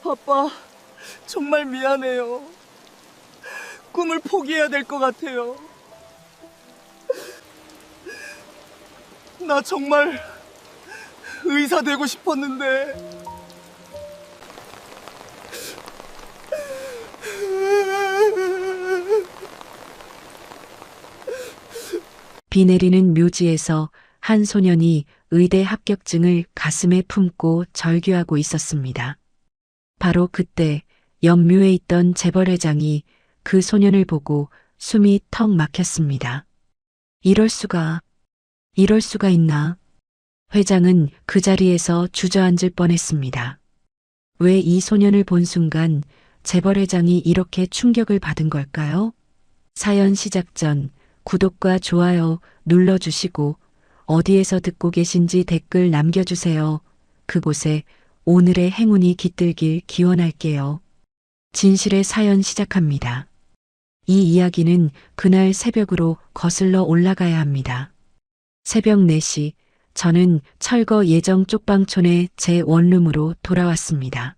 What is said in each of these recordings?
아빠, 정말 미안해요. 꿈을 포기해야 될 것 같아요. 나 정말 의사 되고 싶었는데. 비 내리는 묘지에서 한 소년이 의대 합격증을 가슴에 품고 절규하고 있었습니다. 바로 그때 옆묘에 있던 재벌회장이 그 소년을 보고 숨이 턱 막혔습니다. 이럴 수가 있나? 회장은 그 자리에서 주저앉을 뻔했습니다. 왜 이 소년을 본 순간 재벌회장이 이렇게 충격을 받은 걸까요? 사연 시작 전 구독과 좋아요 눌러주시고 어디에서 듣고 계신지 댓글 남겨주세요. 그곳에 오늘의 행운이 깃들길 기원할게요. 진실의 사연 시작합니다. 이 이야기는 그날 새벽으로 거슬러 올라가야 합니다. 새벽 4시 저는 철거 예정 쪽방촌의 제 원룸으로 돌아왔습니다.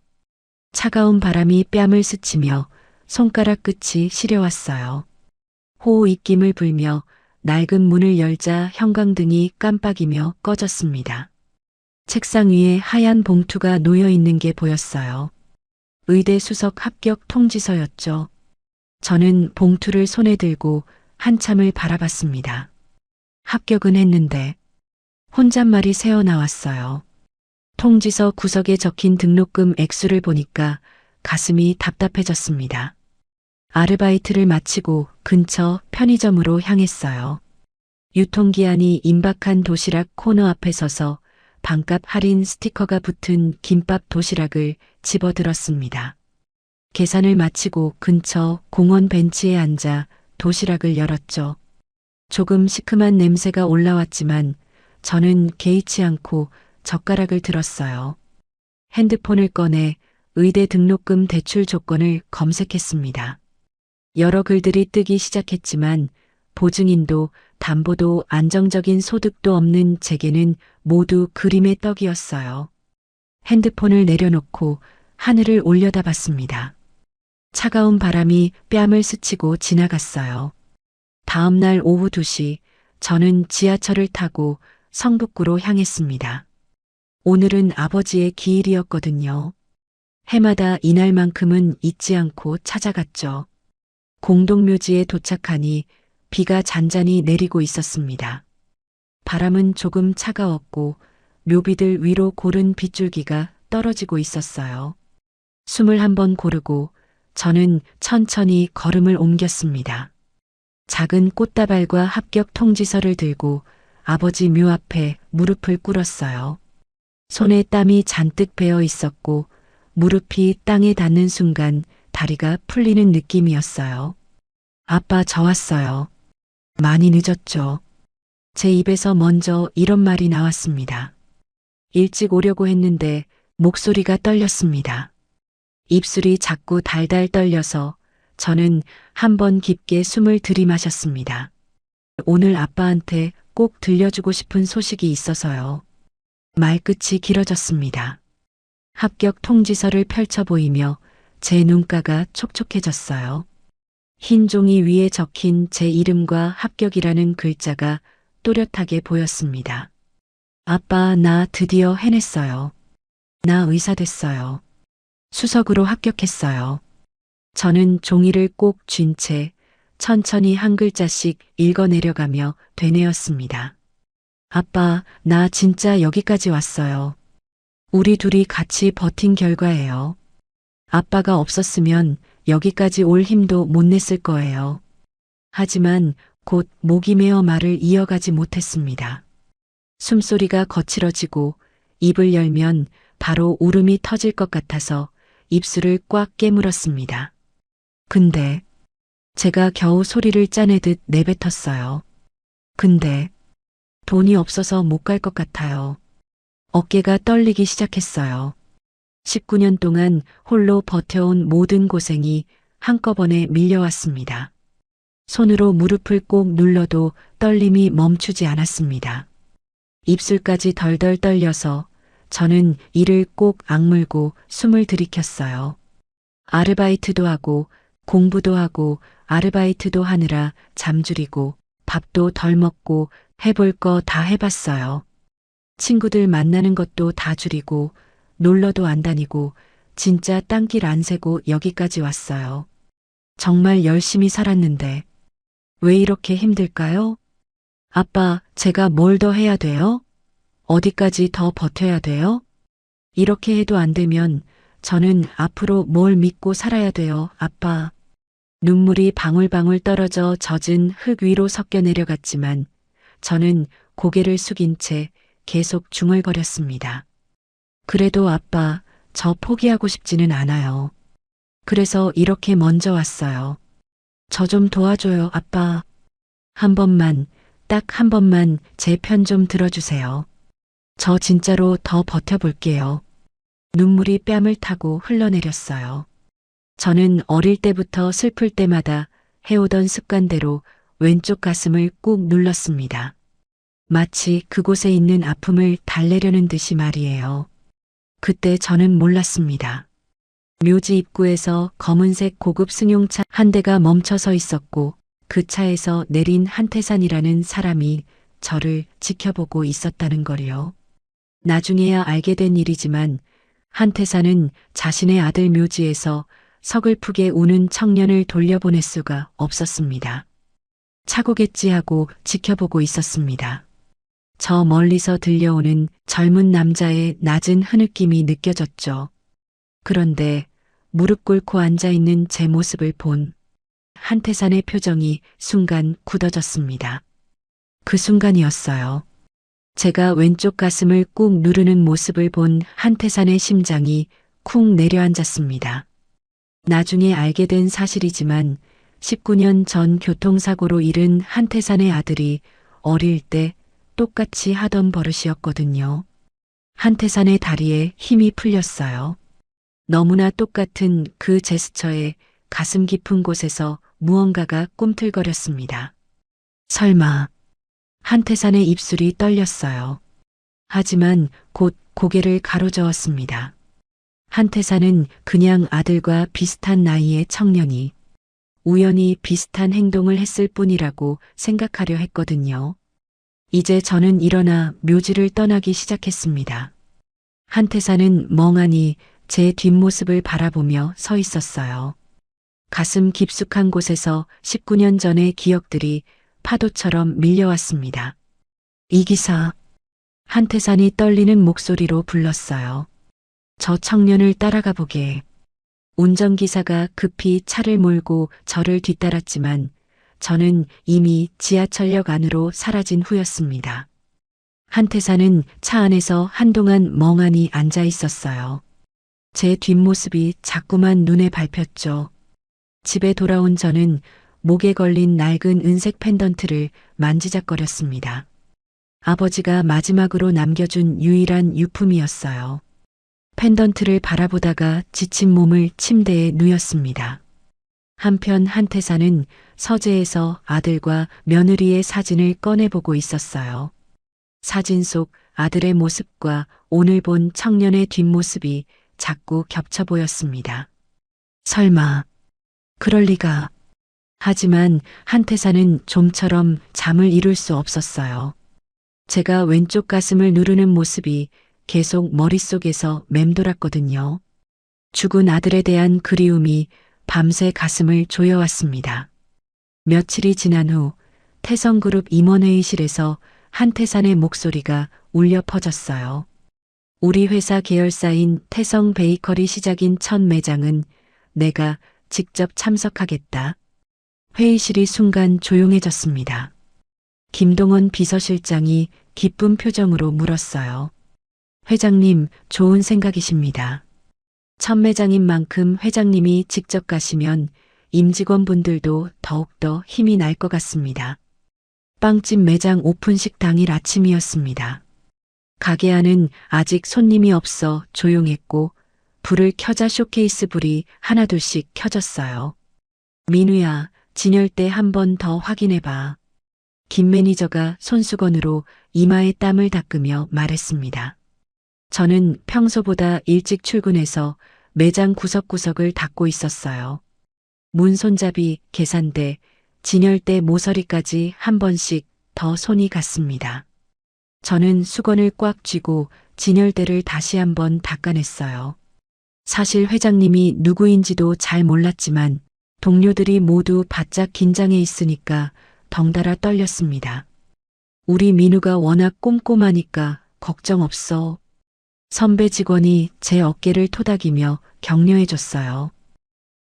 차가운 바람이 뺨을 스치며 손가락 끝이 시려왔어요. 호우 입김을 불며 낡은 문을 열자 형광등이 깜빡이며 꺼졌습니다. 책상 위에 하얀 봉투가 놓여 있는 게 보였어요. 의대 수석 합격 통지서였죠. 저는 봉투를 손에 들고 한참을 바라봤습니다. 합격은 했는데 혼잣말이 새어나왔어요. 통지서 구석에 적힌 등록금 액수를 보니까 가슴이 답답해졌습니다. 아르바이트를 마치고 근처 편의점으로 향했어요. 유통기한이 임박한 도시락 코너 앞에 서서 반값 할인 스티커가 붙은 김밥 도시락을 집어들었습니다. 계산을 마치고 근처 공원 벤치에 앉아 도시락을 열었죠. 조금 시큼한 냄새가 올라왔지만 저는 개의치 않고 젓가락을 들었어요. 핸드폰을 꺼내 의대 등록금 대출 조건을 검색했습니다. 여러 글들이 뜨기 시작했지만 보증인도 담보도 안정적인 소득도 없는 제게는 모두 그림의 떡이었어요. 핸드폰을 내려놓고 하늘을 올려다봤습니다. 차가운 바람이 뺨을 스치고 지나갔어요. 다음 날 오후 2시 저는 지하철을 타고 성북구로 향했습니다. 오늘은 아버지의 기일이었거든요. 해마다 이날만큼은 잊지 않고 찾아갔죠. 공동묘지에 도착하니 비가 잔잔히 내리고 있었습니다. 바람은 조금 차가웠고 묘비들 위로 고른 빗줄기가 떨어지고 있었어요. 숨을 한번 고르고 저는 천천히 걸음을 옮겼습니다. 작은 꽃다발과 합격 통지서를 들고 아버지 묘 앞에 무릎을 꿇었어요. 손에 땀이 잔뜩 배어 있었고 무릎이 땅에 닿는 순간 다리가 풀리는 느낌이었어요. 아빠, 저 왔어요. 많이 늦었죠. 제 입에서 먼저 이런 말이 나왔습니다. 일찍 오려고 했는데 목소리가 떨렸습니다. 입술이 자꾸 달달 떨려서 저는 한번 깊게 숨을 들이마셨습니다. 오늘 아빠한테 꼭 들려주고 싶은 소식이 있어서요. 말끝이 길어졌습니다. 합격 통지서를 펼쳐 보이며 제 눈가가 촉촉해졌어요. 흰 종이 위에 적힌 제 이름과 합격이라는 글자가 또렷하게 보였습니다. 아빠, 나 드디어 해냈어요. 나 의사 됐어요. 수석으로 합격했어요. 저는 종이를 꼭 쥔 채 천천히 한 글자씩 읽어내려가며 되뇌었습니다. 아빠, 나 진짜 여기까지 왔어요. 우리 둘이 같이 버틴 결과예요. 아빠가 없었으면 여기까지 올 힘도 못 냈을 거예요. 하지만 곧 목이 메어 말을 이어가지 못했습니다. 숨소리가 거칠어지고 입을 열면 바로 울음이 터질 것 같아서 입술을 꽉 깨물었습니다. 근데 제가 겨우 소리를 짜내듯 내뱉었어요. 근데 돈이 없어서 못 갈 것 같아요. 어깨가 떨리기 시작했어요. 19년 동안 홀로 버텨온 모든 고생이 한꺼번에 밀려왔습니다. 손으로 무릎을 꼭 눌러도 떨림이 멈추지 않았습니다. 입술까지 덜덜 떨려서 저는 이를 꼭 악물고 숨을 들이켰어요. 아르바이트도 하고 공부도 하고 아르바이트도 하느라 잠줄이고 밥도 덜 먹고 해볼 거 다 해봤어요. 친구들 만나는 것도 다 줄이고 놀러도 안 다니고 진짜 딴길 안 세고 여기까지 왔어요. 정말 열심히 살았는데 왜 이렇게 힘들까요? 아빠, 제가 뭘 더 해야 돼요? 어디까지 더 버텨야 돼요? 이렇게 해도 안 되면 저는 앞으로 뭘 믿고 살아야 돼요, 아빠. 눈물이 방울방울 떨어져 젖은 흙 위로 섞여 내려갔지만 저는 고개를 숙인 채 계속 중얼거렸습니다. 그래도 아빠, 저 포기하고 싶지는 않아요. 그래서 이렇게 먼저 왔어요. 저 좀 도와줘요, 아빠. 한 번만, 딱 한 번만 제 편 좀 들어주세요. 저 진짜로 더 버텨볼게요. 눈물이 뺨을 타고 흘러내렸어요. 저는 어릴 때부터 슬플 때마다 해오던 습관대로 왼쪽 가슴을 꾹 눌렀습니다. 마치 그곳에 있는 아픔을 달래려는 듯이 말이에요. 그때 저는 몰랐습니다. 묘지 입구에서 검은색 고급 승용차 한 대가 멈춰서 있었고 그 차에서 내린 한태산이라는 사람이 저를 지켜보고 있었다는 걸요. 나중에야 알게 된 일이지만 한태산은 자신의 아들 묘지에서 서글프게 우는 청년을 돌려보낼 수가 없었습니다. 차고겠지 하고 지켜보고 있었습니다. 저 멀리서 들려오는 젊은 남자의 낮은 흐느낌이 느껴졌죠. 그런데 무릎 꿇고 앉아있는 제 모습을 본 한태산의 표정이 순간 굳어졌습니다. 그 순간이었어요. 제가 왼쪽 가슴을 꾹 누르는 모습을 본 한태산의 심장이 쿵 내려앉았습니다. 나중에 알게 된 사실이지만 19년 전 교통사고로 잃은 한태산의 아들이 어릴 때 똑같이 하던 버릇이었거든요. 한태산의 다리에 힘이 풀렸어요. 너무나 똑같은 그 제스처에 가슴 깊은 곳에서 무언가가 꿈틀거렸습니다. 설마. 한태산의 입술이 떨렸어요. 하지만 곧 고개를 가로저었습니다. 한태산은 그냥 아들과 비슷한 나이의 청년이 우연히 비슷한 행동을 했을 뿐이라고 생각하려 했거든요. 이제 저는 일어나 묘지를 떠나기 시작했습니다. 한태산은 멍하니 제 뒷모습을 바라보며 서 있었어요. 가슴 깊숙한 곳에서 19년 전의 기억들이 파도처럼 밀려왔습니다. 이기사. 한태산이 떨리는 목소리로 불렀어요. 저 청년을 따라가 보게. 운전기사가 급히 차를 몰고 저를 뒤따랐지만 저는 이미 지하철역 안으로 사라진 후였습니다. 한태산은 차 안에서 한동안 멍하니 앉아 있었어요. 제 뒷모습이 자꾸만 눈에 밟혔죠. 집에 돌아온 저는 목에 걸린 낡은 은색 펜던트를 만지작거렸습니다. 아버지가 마지막으로 남겨준 유일한 유품이었어요. 펜던트를 바라보다가 지친 몸을 침대에 누였습니다. 한편 한태산은 서재에서 아들과 며느리의 사진을 꺼내보고 있었어요. 사진 속 아들의 모습과 오늘 본 청년의 뒷모습이 자꾸 겹쳐 보였습니다. 설마, 그럴 리가. 하지만 한태산은 좀처럼 잠을 이룰 수 없었어요. 제가 왼쪽 가슴을 누르는 모습이 계속 머릿속에서 맴돌았거든요. 죽은 아들에 대한 그리움이 밤새 가슴을 조여왔습니다. 며칠이 지난 후 태성그룹 임원회의실에서 한태산의 목소리가 울려 퍼졌어요. 우리 회사 계열사인 태성 베이커리 시작인 첫 매장은 내가 직접 참석하겠다. 회의실이 순간 조용해졌습니다. 김동원 비서실장이 기쁜 표정으로 물었어요. 회장님, 좋은 생각이십니다. 첫 매장인 만큼 회장님이 직접 가시면 임직원분들도 더욱더 힘이 날 것 같습니다. 빵집 매장 오픈식 당일 아침이었습니다. 가게 안은 아직 손님이 없어 조용했고 불을 켜자 쇼케이스 불이 하나둘씩 켜졌어요. 민우야, 진열대 한 번 더 확인해봐. 김 매니저가 손수건으로 이마에 땀을 닦으며 말했습니다. 저는 평소보다 일찍 출근해서 매장 구석구석을 닦고 있었어요. 문 손잡이, 계산대, 진열대 모서리까지 한 번씩 더 손이 갔습니다. 저는 수건을 꽉 쥐고 진열대를 다시 한번 닦아냈어요. 사실 회장님이 누구인지도 잘 몰랐지만 동료들이 모두 바짝 긴장해 있으니까 덩달아 떨렸습니다. 우리 민우가 워낙 꼼꼼하니까 걱정 없어. 선배 직원이 제 어깨를 토닥이며 격려해줬어요.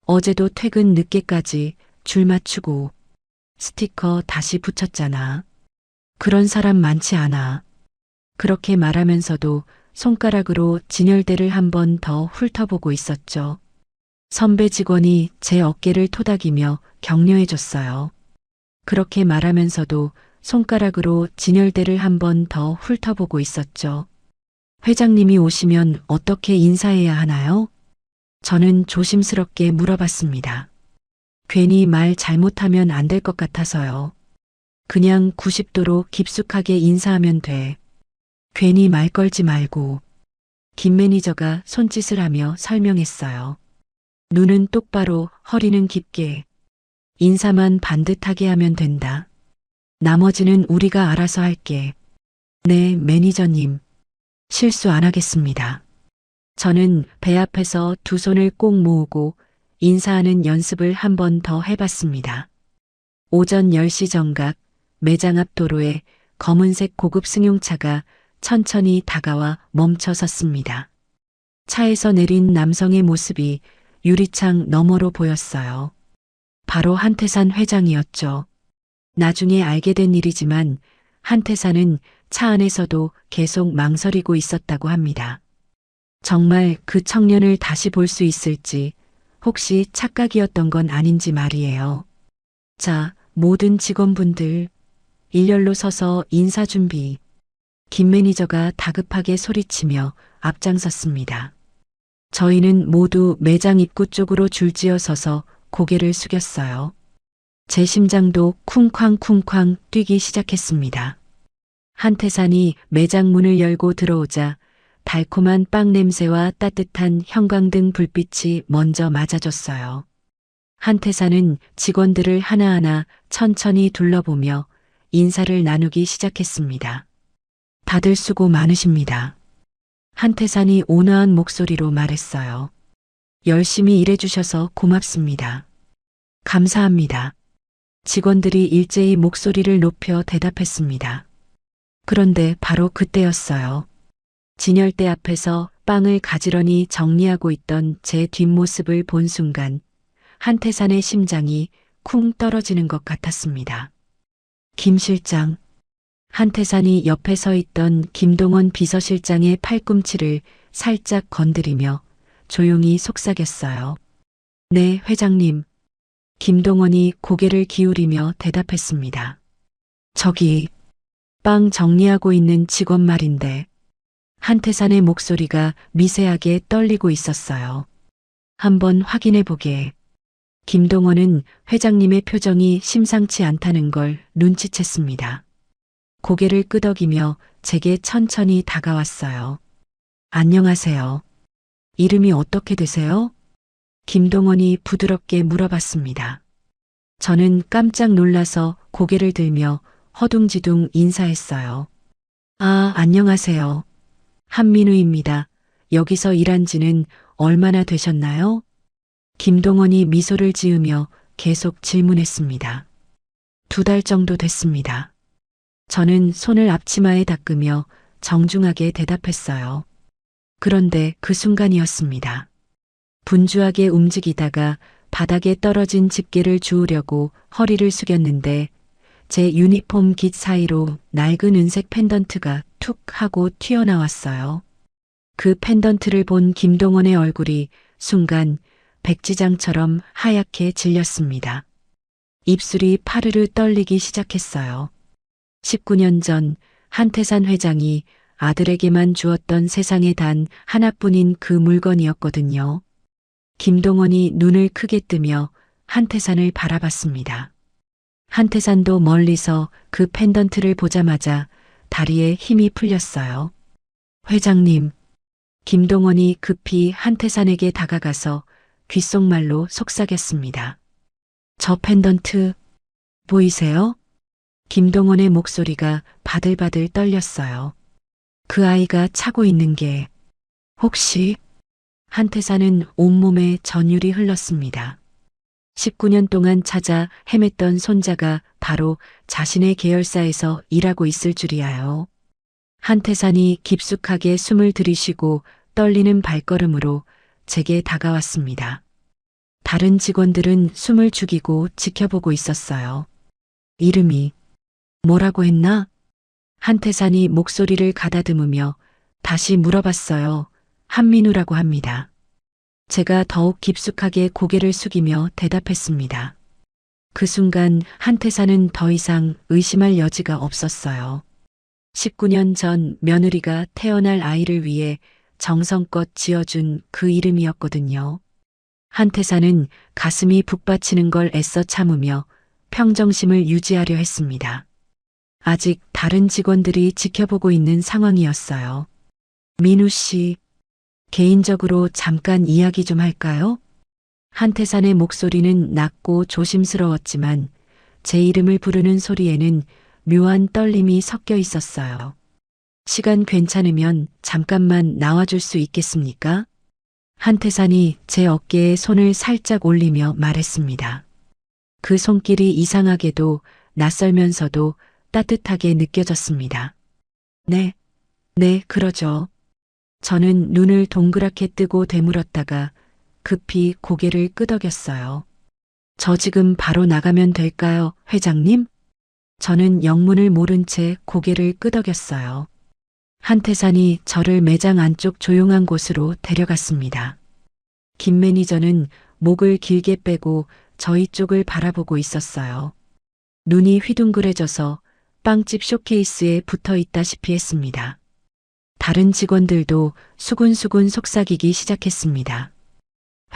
어제도 퇴근 늦게까지 줄 맞추고 스티커 다시 붙였잖아. 그런 사람 많지 않아. 그렇게 말하면서도 손가락으로 진열대를 한 번 더 훑어보고 있었죠. 선배 직원이 제 어깨를 토닥이며 격려해줬어요. 그렇게 말하면서도 손가락으로 진열대를 한 번 더 훑어보고 있었죠. 회장님이 오시면 어떻게 인사해야 하나요? 저는 조심스럽게 물어봤습니다. 괜히 말 잘못하면 안 될 것 같아서요. 그냥 90도로 깊숙하게 인사하면 돼. 괜히 말 걸지 말고. 김 매니저가 손짓을 하며 설명했어요. 눈은 똑바로, 허리는 깊게. 인사만 반듯하게 하면 된다. 나머지는 우리가 알아서 할게. 네, 매니저님. 실수 안 하겠습니다. 저는 배 앞에서 두 손을 꼭 모으고 인사하는 연습을 한 번 더 해봤습니다. 오전 10시 정각 매장 앞 도로에 검은색 고급 승용차가 천천히 다가와 멈춰 섰습니다. 차에서 내린 남성의 모습이 유리창 너머로 보였어요. 바로 한태산 회장이었죠. 나중에 알게 된 일이지만 한태산은 차 안에서도 계속 망설이고 있었다고 합니다. 정말 그 청년을 다시 볼 수 있을지, 혹시 착각이었던 건 아닌지 말이에요. 자, 모든 직원분들, 일렬로 서서 인사 준비. 김 매니저가 다급하게 소리치며 앞장섰습니다. 저희는 모두 매장 입구 쪽으로 줄지어 서서 고개를 숙였어요. 제 심장도 쿵쾅쿵쾅 뛰기 시작했습니다. 한태산이 매장 문을 열고 들어오자 달콤한 빵 냄새와 따뜻한 형광등 불빛이 먼저 맞아줬어요. 한태산은 직원들을 하나하나 천천히 둘러보며 인사를 나누기 시작했습니다. 다들 수고 많으십니다. 한태산이 온화한 목소리로 말했어요. 열심히 일해주셔서 고맙습니다. 감사합니다. 직원들이 일제히 목소리를 높여 대답했습니다. 그런데 바로 그때였어요. 진열대 앞에서 빵을 가지런히 정리하고 있던 제 뒷모습을 본 순간 한태산의 심장이 쿵 떨어지는 것 같았습니다. 김 실장. 한태산이 옆에 서 있던 김동원 비서실장의 팔꿈치를 살짝 건드리며 조용히 속삭였어요. 네, 회장님. 김동원이 고개를 기울이며 대답했습니다. 저기, 빵 정리하고 있는 직원 말인데. 한태산의 목소리가 미세하게 떨리고 있었어요. 한번 확인해 보게. 김동원은 회장님의 표정이 심상치 않다는 걸 눈치챘습니다. 고개를 끄덕이며 제게 천천히 다가왔어요. 안녕하세요. 이름이 어떻게 되세요? 김동원이 부드럽게 물어봤습니다. 저는 깜짝 놀라서 고개를 들며 허둥지둥 인사했어요. 아, 안녕하세요. 한민우입니다. 여기서 일한 지는 얼마나 되셨나요? 김동원이 미소를 지으며 계속 질문했습니다. 2달 정도 됐습니다. 저는 손을 앞치마에 닦으며 정중하게 대답했어요. 그런데 그 순간이었습니다. 분주하게 움직이다가 바닥에 떨어진 집게를 주우려고 허리를 숙였는데 제 유니폼 깃 사이로 낡은 은색 펜던트가 툭 하고 튀어나왔어요. 그 펜던트를 본 김동원의 얼굴이 순간 백지장처럼 하얗게 질렸습니다. 입술이 파르르 떨리기 시작했어요. 19년 전 한태산 회장이 아들에게만 주었던 세상에 단 하나뿐인 그 물건이었거든요. 김동원이 눈을 크게 뜨며 한태산을 바라봤습니다. 한태산도 멀리서 그 펜던트를 보자마자 다리에 힘이 풀렸어요. 회장님, 김동원이 급히 한태산에게 다가가서 귓속말로 속삭였습니다. 저 펜던트 보이세요? 김동원의 목소리가 바들바들 떨렸어요. 그 아이가 차고 있는 게 혹시? 한태산은 온몸에 전율이 흘렀습니다. 19년 동안 찾아 헤맸던 손자가 바로 자신의 계열사에서 일하고 있을 줄이야요. 한태산이 깊숙하게 숨을 들이쉬고 떨리는 발걸음으로 제게 다가왔습니다. 다른 직원들은 숨을 죽이고 지켜보고 있었어요. 이름이 뭐라고 했나? 한태산이 목소리를 가다듬으며 다시 물어봤어요. 한민우라고 합니다. 제가 더욱 깊숙하게 고개를 숙이며 대답했습니다. 그 순간 한태산은 더 이상 의심할 여지가 없었어요. 19년 전 며느리가 태어날 아이를 위해 정성껏 지어준 그 이름이었거든요. 한태산은 가슴이 북받치는 걸 애써 참으며 평정심을 유지하려 했습니다. 아직 다른 직원들이 지켜보고 있는 상황이었어요. 민우 씨, 개인적으로 잠깐 이야기 좀 할까요? 한태산의 목소리는 낮고 조심스러웠지만 제 이름을 부르는 소리에는 묘한 떨림이 섞여 있었어요. 시간 괜찮으면 잠깐만 나와줄 수 있겠습니까? 한태산이 제 어깨에 손을 살짝 올리며 말했습니다. 그 손길이 이상하게도 낯설면서도 따뜻하게 느껴졌습니다. 네, 그러죠. 저는 눈을 동그랗게 뜨고 되물었다가 급히 고개를 끄덕였어요. 저 지금 바로 나가면 될까요, 회장님? 저는 영문을 모른 채 고개를 끄덕였어요. 한태산이 저를 매장 안쪽 조용한 곳으로 데려갔습니다. 김 매니저는 목을 길게 빼고 저희 쪽을 바라보고 있었어요. 눈이 휘둥그레져서 빵집 쇼케이스에 붙어 있다시피 했습니다. 다른 직원들도 수군수군 속삭이기 시작했습니다.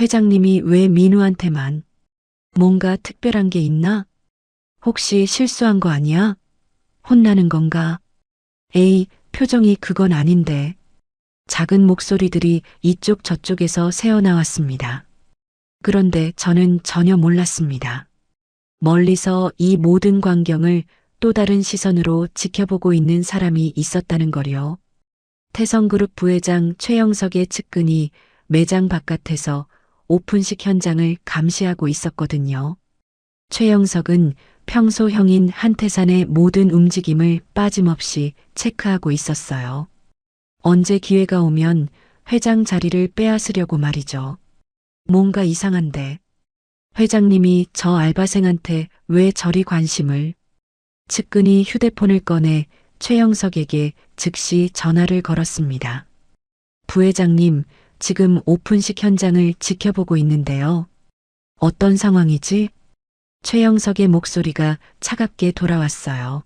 회장님이 왜 민우한테만? 뭔가 특별한 게 있나? 혹시 실수한 거 아니야? 혼나는 건가? 에이, 표정이 그건 아닌데. 작은 목소리들이 이쪽 저쪽에서 새어나왔습니다. 그런데 저는 전혀 몰랐습니다. 멀리서 이 모든 광경을 또 다른 시선으로 지켜보고 있는 사람이 있었다는 거요. 태성그룹 부회장 최영석의 측근이 매장 바깥에서 오픈식 현장을 감시하고 있었거든요. 최영석은 평소 형인 한태산의 모든 움직임을 빠짐없이 체크하고 있었어요. 언제 기회가 오면 회장 자리를 빼앗으려고 말이죠. 뭔가 이상한데 회장님이 저 알바생한테 왜 저리 관심을? 측근이 휴대폰을 꺼내 최영석에게 즉시 전화를 걸었습니다. 부회장님, 지금 오픈식 현장을 지켜보고 있는데요. 어떤 상황이지? 최영석의 목소리가 차갑게 돌아왔어요.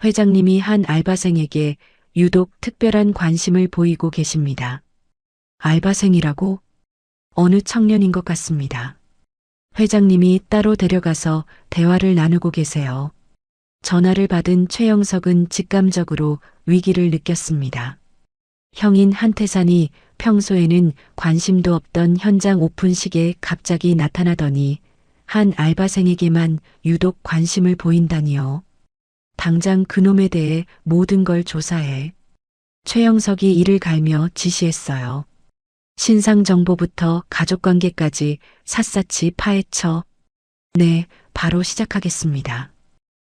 회장님이 한 알바생에게 유독 특별한 관심을 보이고 계십니다. 알바생이라고? 어느 청년인 것 같습니다. 회장님이 따로 데려가서 대화를 나누고 계세요. 전화를 받은 최영석은 직감적으로 위기를 느꼈습니다. 형인 한태산이 평소에는 관심도 없던 현장 오픈식에 갑자기 나타나더니 한 알바생에게만 유독 관심을 보인다니요. 당장 그놈에 대해 모든 걸 조사해. 최영석이 이를 갈며 지시했어요. 신상 정보부터 가족관계까지 샅샅이 파헤쳐. 네, 바로 시작하겠습니다.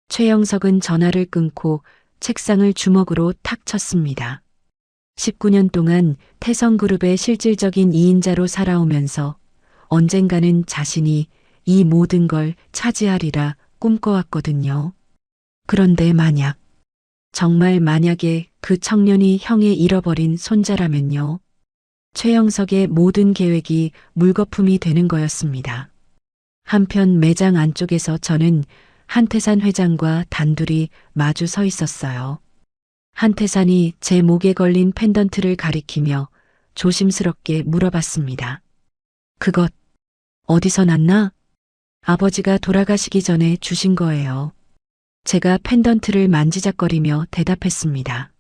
최영석은 전화를 끊고 책상을 주먹으로 탁 쳤습니다. 19년 동안 태성그룹의 실질적인 2인자로 살아오면서 언젠가는 자신이 이 모든 걸 차지하리라 꿈꿔왔거든요. 그런데 정말 만약에 그 청년이 형의 잃어버린 손자라면요. 최영석의 모든 계획이 물거품이 되는 거였습니다. 한편 매장 안쪽에서 저는 한태산 회장과 단둘이 마주 서 있었어요. 한태산이 제 목에 걸린 펜던트를 가리키며 조심스럽게 물어봤습니다. 그것 어디서 났나? 아버지가 돌아가시기 전에 주신 거예요. 제가 펜던트를 만지작거리며 대답했습니다.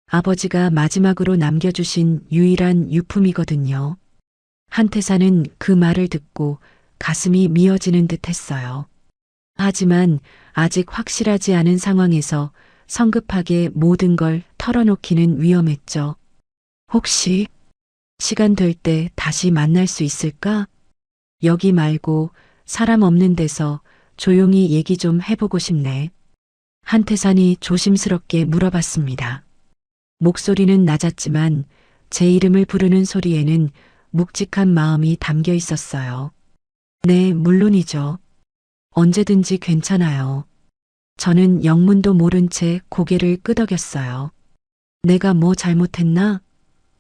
아버지가 마지막으로 남겨주신 유일한 유품이거든요. 한태사는 그 말을 듣고 가슴이 미어지는 듯 했어요. 하지만 아직 확실하지 않은 상황에서 성급하게 모든 걸 털어놓기는 위험했죠. 혹시 시간 될 때 다시 만날 수 있을까? 여기 말고 사람 없는 데서 조용히 얘기 좀 해보고 싶네. 한태산이 조심스럽게 물어봤습니다. 목소리는 낮았지만 제 이름을 부르는 소리에는 묵직한 마음이 담겨 있었어요. 네, 물론이죠. 언제든지 괜찮아요. 저는 영문도 모른 채 고개를 끄덕였어요. 내가 뭐 잘못했나?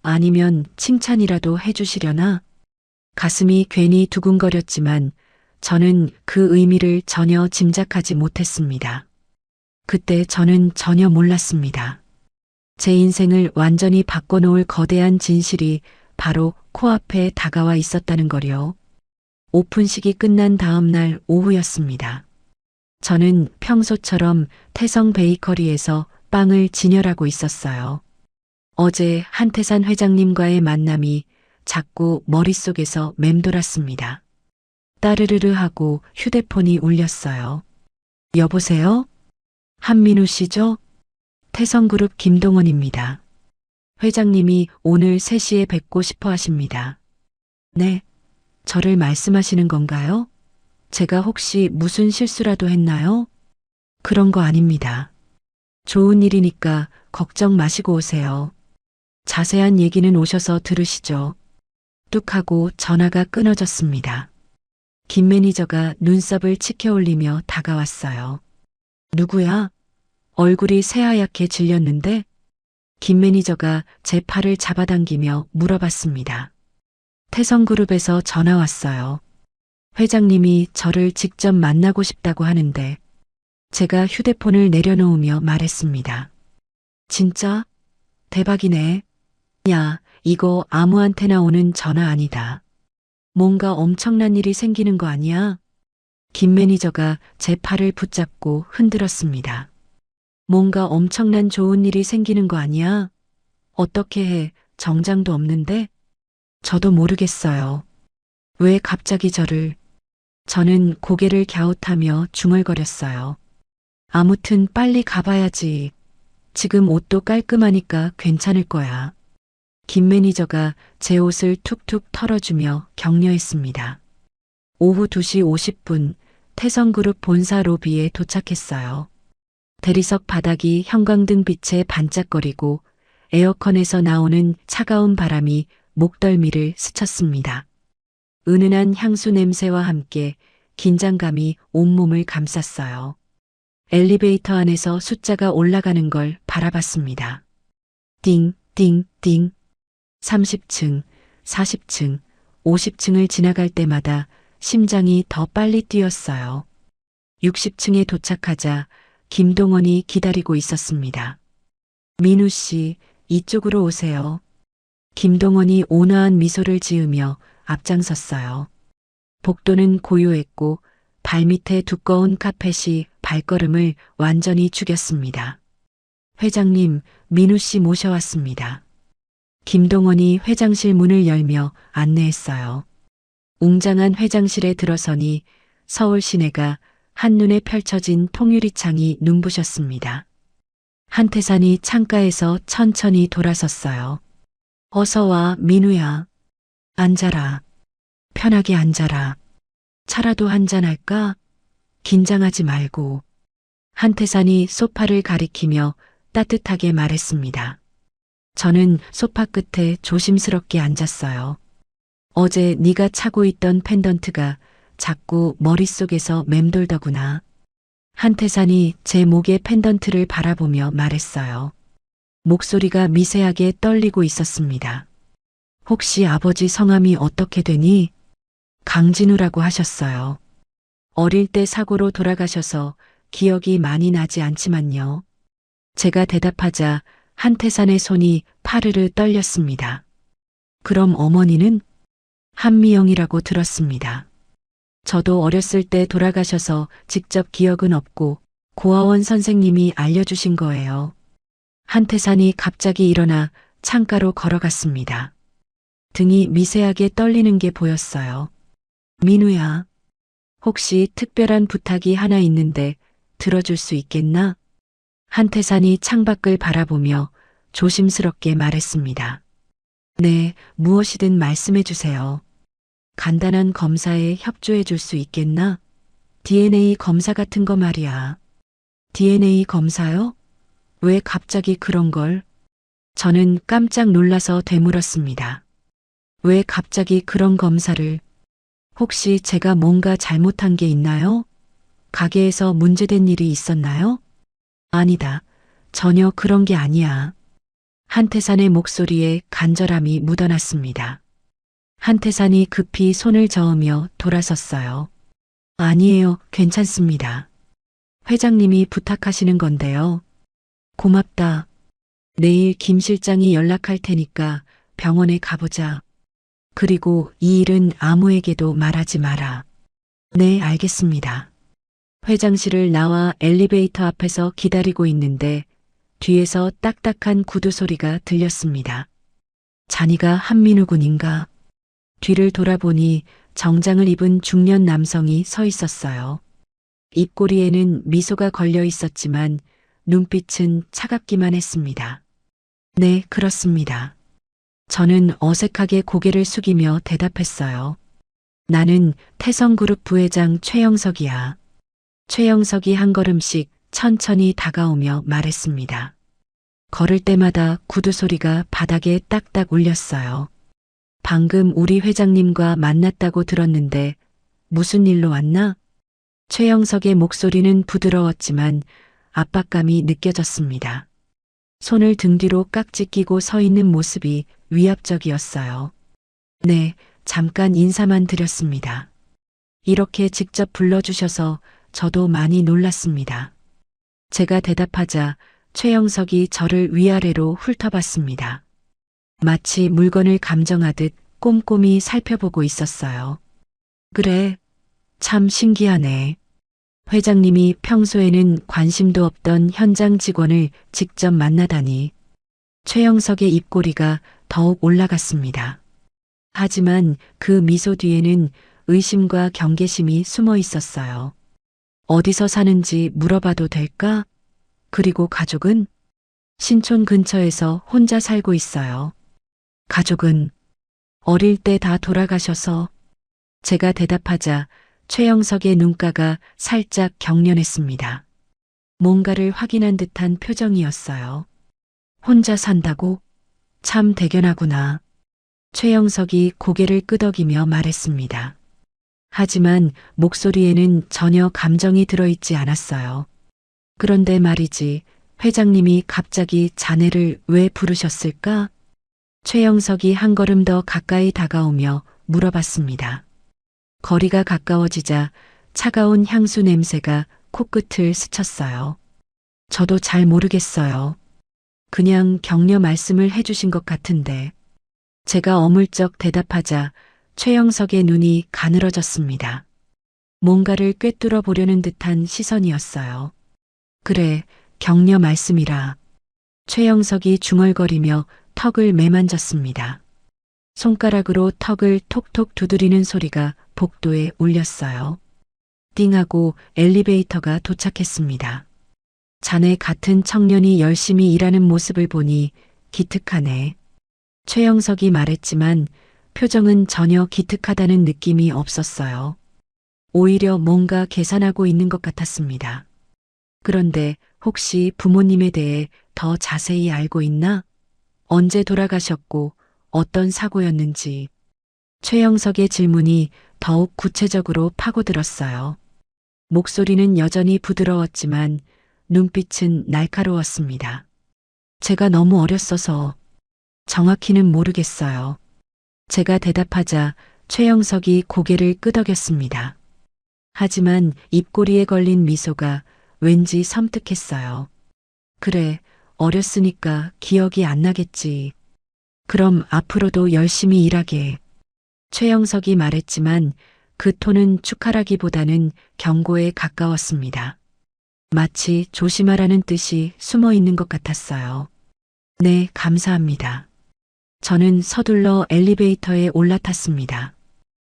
아니면 칭찬이라도 해주시려나? 가슴이 괜히 두근거렸지만 저는 그 의미를 전혀 짐작하지 못했습니다. 그때 저는 전혀 몰랐습니다. 제 인생을 완전히 바꿔놓을 거대한 진실이 바로 코앞에 다가와 있었다는 거요. 오픈식이 끝난 다음 날 오후였습니다. 저는 평소처럼 태성 베이커리에서 빵을 진열하고 있었어요. 어제 한태산 회장님과의 만남이 자꾸 머릿속에서 맴돌았습니다. 따르르르 하고 휴대폰이 울렸어요. 여보세요? 한민우 씨죠? 태성그룹 김동원입니다. 회장님이 오늘 3시에 뵙고 싶어 하십니다. 네, 저를 말씀하시는 건가요? 제가 혹시 무슨 실수라도 했나요? 그런 거 아닙니다. 좋은 일이니까 걱정 마시고 오세요. 자세한 얘기는 오셔서 들으시죠. 뚝 하고 전화가 끊어졌습니다. 김 매니저가 눈썹을 치켜 올리며 다가왔어요. 누구야? 얼굴이 새하얗게 질렸는데? 김 매니저가 제 팔을 잡아당기며 물어봤습니다. 태성그룹에서 전화 왔어요. 회장님이 저를 직접 만나고 싶다고 하는데 제가 휴대폰을 내려놓으며 말했습니다. 진짜? 대박이네. 야, 이거 아무한테나 오는 전화 아니다. 뭔가 엄청난 일이 생기는 거 아니야? 김 매니저가 제 팔을 붙잡고 흔들었습니다. 뭔가 엄청난 좋은 일이 생기는 거 아니야? 어떻게 해? 정장도 없는데? 저도 모르겠어요. 왜 갑자기 저를? 저는 고개를 갸웃하며 중얼거렸어요. 아무튼 빨리 가봐야지. 지금 옷도 깔끔하니까 괜찮을 거야. 김 매니저가 제 옷을 툭툭 털어주며 격려했습니다. 오후 2시 50분 태성그룹 본사 로비에 도착했어요. 대리석 바닥이 형광등 빛에 반짝거리고 에어컨에서 나오는 차가운 바람이 목덜미를 스쳤습니다. 은은한 향수 냄새와 함께 긴장감이 온몸을 감쌌어요. 엘리베이터 안에서 숫자가 올라가는 걸 바라봤습니다. 띵, 띵, 띵. 30층, 40층, 50층을 지나갈 때마다 심장이 더 빨리 뛰었어요. 60층에 도착하자 김동원이 기다리고 있었습니다. 민우 씨, 이쪽으로 오세요. 김동원이 온화한 미소를 지으며 앞장섰어요. 복도는 고요했고 발밑에 두꺼운 카펫이 발걸음을 완전히 죽였습니다. 회장님, 민우 씨 모셔왔습니다. 김동원이 회장실 문을 열며 안내했어요. 웅장한 회장실에 들어서니 서울 시내가 한눈에 펼쳐진 통유리창이 눈부셨습니다. 한태산이 창가에서 천천히 돌아섰어요. 어서 와, 민우야. 앉아라. 편하게 앉아라. 차라도 한잔할까? 긴장하지 말고. 한태산이 소파를 가리키며 따뜻하게 말했습니다. 저는 소파 끝에 조심스럽게 앉았어요. 어제 네가 차고 있던 펜던트가 자꾸 머릿속에서 맴돌더구나. 한태산이 제 목의 펜던트를 바라보며 말했어요. 목소리가 미세하게 떨리고 있었습니다. 혹시 아버지 성함이 어떻게 되니? 강진우라고 하셨어요. 어릴 때 사고로 돌아가셔서 기억이 많이 나지 않지만요. 제가 대답하자 한태산의 손이 파르르 떨렸습니다. 그럼 어머니는? 한미영이라고 들었습니다. 저도 어렸을 때 돌아가셔서 직접 기억은 없고 고아원 선생님이 알려주신 거예요. 한태산이 갑자기 일어나 창가로 걸어갔습니다. 등이 미세하게 떨리는 게 보였어요. 민우야, 혹시 특별한 부탁이 하나 있는데 들어줄 수 있겠나? 한태산이 창밖을 바라보며 조심스럽게 말했습니다. 네, 무엇이든 말씀해 주세요. 간단한 검사에 협조해 줄 수 있겠나? DNA 검사 같은 거 말이야. DNA 검사요? 왜 갑자기 그런 걸? 저는 깜짝 놀라서 되물었습니다. 왜 갑자기 그런 검사를? 혹시 제가 뭔가 잘못한 게 있나요? 가게에서 문제된 일이 있었나요? 아니다. 전혀 그런 게 아니야. 한태산의 목소리에 간절함이 묻어났습니다. 한태산이 급히 손을 저으며 돌아섰어요. 아니에요. 괜찮습니다. 회장님이 부탁하시는 건데요. 고맙다. 내일 김 실장이 연락할 테니까 병원에 가보자. 그리고 이 일은 아무에게도 말하지 마라. 네, 알겠습니다. 회장실을 나와 엘리베이터 앞에서 기다리고 있는데 뒤에서 딱딱한 구두 소리가 들렸습니다. 자니가 한민우 군인가? 뒤를 돌아보니 정장을 입은 중년 남성이 서 있었어요. 입꼬리에는 미소가 걸려 있었지만 눈빛은 차갑기만 했습니다. 네, 그렇습니다. 저는 어색하게 고개를 숙이며 대답했어요. 나는 태성그룹 부회장 최영석이야. 최영석이 한 걸음씩 천천히 다가오며 말했습니다. 걸을 때마다 구두 소리가 바닥에 딱딱 울렸어요. 방금 우리 회장님과 만났다고 들었는데 무슨 일로 왔나? 최영석의 목소리는 부드러웠지만 압박감이 느껴졌습니다. 손을 등 뒤로 깍지 끼고 서 있는 모습이 위압적이었어요. 네, 잠깐 인사만 드렸습니다. 이렇게 직접 불러주셔서 저도 많이 놀랐습니다. 제가 대답하자 최영석이 저를 위아래로 훑어봤습니다. 마치 물건을 감정하듯 꼼꼼히 살펴보고 있었어요. 그래, 참 신기하네. 회장님이 평소에는 관심도 없던 현장 직원을 직접 만나다니. 최영석의 입꼬리가 더욱 올라갔습니다. 하지만 그 미소 뒤에는 의심과 경계심이 숨어 있었어요. 어디서 사는지 물어봐도 될까? 그리고 가족은? 신촌 근처에서 혼자 살고 있어요. 가족은 어릴 때 다 돌아가셔서. 제가 대답하자 최영석의 눈가가 살짝 경련했습니다. 뭔가를 확인한 듯한 표정이었어요. 혼자 산다고? 참 대견하구나. 최영석이 고개를 끄덕이며 말했습니다. 하지만 목소리에는 전혀 감정이 들어있지 않았어요. 그런데 말이지, 회장님이 갑자기 자네를 왜 부르셨을까? 최영석이 한 걸음 더 가까이 다가오며 물어봤습니다. 거리가 가까워지자 차가운 향수 냄새가 코끝을 스쳤어요. 저도 잘 모르겠어요. 그냥 격려 말씀을 해주신 것 같은데. 제가 어물쩍 대답하자 최영석의 눈이 가늘어졌습니다. 뭔가를 꿰뚫어 보려는 듯한 시선이었어요. 그래, 격려 말씀이라. 최영석이 중얼거리며 턱을 매만졌습니다. 손가락으로 턱을 톡톡 두드리는 소리가 복도에 울렸어요. 띵하고 엘리베이터가 도착했습니다. 자네 같은 청년이 열심히 일하는 모습을 보니 기특하네. 최영석이 말했지만 표정은 전혀 기특하다는 느낌이 없었어요. 오히려 뭔가 계산하고 있는 것 같았습니다. 그런데 혹시 부모님에 대해 더 자세히 알고 있나? 언제 돌아가셨고 어떤 사고였는지. 최영석의 질문이 더욱 구체적으로 파고들었어요. 목소리는 여전히 부드러웠지만 눈빛은 날카로웠습니다. 제가 너무 어렸어서 정확히는 모르겠어요. 제가 대답하자 최영석이 고개를 끄덕였습니다. 하지만 입꼬리에 걸린 미소가 왠지 섬뜩했어요. 그래, 어렸으니까 기억이 안 나겠지. 그럼 앞으로도 열심히 일하게. 최영석이 말했지만 그 톤은 축하라기보다는 경고에 가까웠습니다. 마치 조심하라는 뜻이 숨어 있는 것 같았어요. 네, 감사합니다. 저는 서둘러 엘리베이터에 올라탔습니다.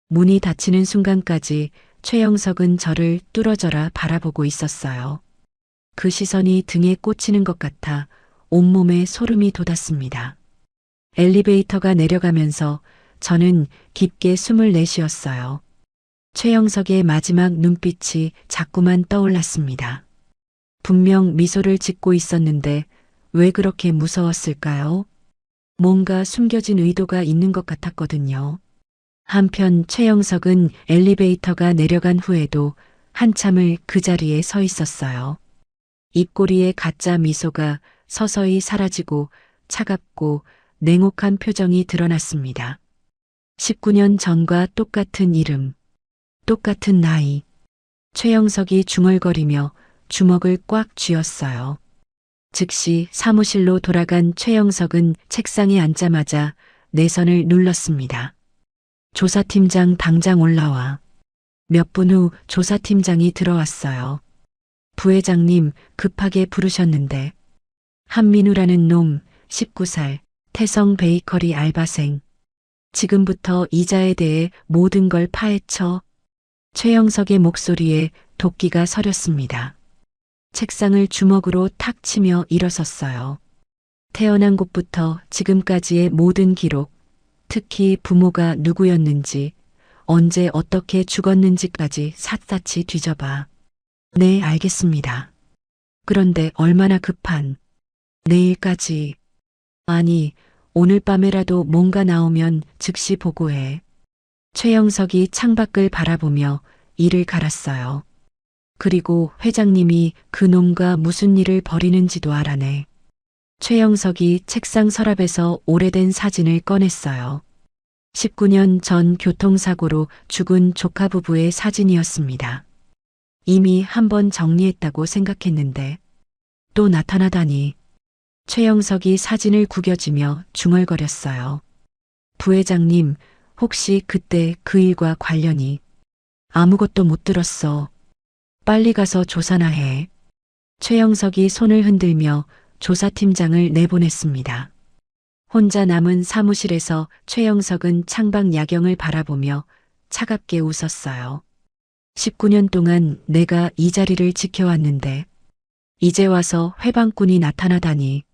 문이 닫히는 순간까지 최영석은 저를 뚫어져라 바라보고 있었어요. 그 시선이 등에 꽂히는 것 같아 온몸에 소름이 돋았습니다. 엘리베이터가 내려가면서 저는 깊게 숨을 내쉬었어요. 최영석의 마지막 눈빛이 자꾸만 떠올랐습니다. 분명 미소를 짓고 있었는데 왜 그렇게 무서웠을까요? 뭔가 숨겨진 의도가 있는 것 같았거든요. 한편 최영석은 엘리베이터가 내려간 후에도 한참을 그 자리에 서 있었어요. 입꼬리에 가짜 미소가 서서히 사라지고 차갑고 냉혹한 표정이 드러났습니다. 19년 전과 똑같은 이름, 똑같은 나이. 최영석이 중얼거리며 주먹을 꽉 쥐었어요. 즉시 사무실로 돌아간 최영석은 책상에 앉자마자 내 손을 눌렀습니다. 조사팀장 당장 올라와. 몇 분 후 조사팀장이 들어왔어요. 부회장님 급하게 부르셨는데. 한민우라는 놈 19살 태성 베이커리 알바생. 지금부터 이자에 대해 모든 걸 파헤쳐. 최영석의 목소리에 도끼가 서렸습니다. 책상을 주먹으로 탁 치며 일어섰어요. 태어난 곳부터 지금까지의 모든 기록, 특히 부모가 누구였는지, 언제 어떻게 죽었는지까지 샅샅이 뒤져봐. 네, 알겠습니다. 그런데 얼마나 급한? 내일까지. 아니, 오늘 밤에라도 뭔가 나오면 즉시 보고해. 최영석이 창밖을 바라보며 이를 갈았어요. 그리고 회장님이 그 놈과 무슨 일을 벌이는지도 알아내. 최영석이 책상 서랍에서 오래된 사진을 꺼냈어요. 19년 전 교통사고로 죽은 조카 부부의 사진이었습니다. 이미 한번 정리했다고 생각했는데 또 나타나다니. 최영석이 사진을 구겨지며 중얼거렸어요. 부회장님, 혹시 그때 그 일과 관련이? 아무것도 못 들었어. 빨리 가서 조사나 해. 최영석이 손을 흔들며 조사팀장을 내보냈습니다. 혼자 남은 사무실에서 최영석은 창밖 야경을 바라보며 차갑게 웃었어요. 19년 동안 내가 이 자리를 지켜왔는데 이제 와서 회방꾼이 나타나다니.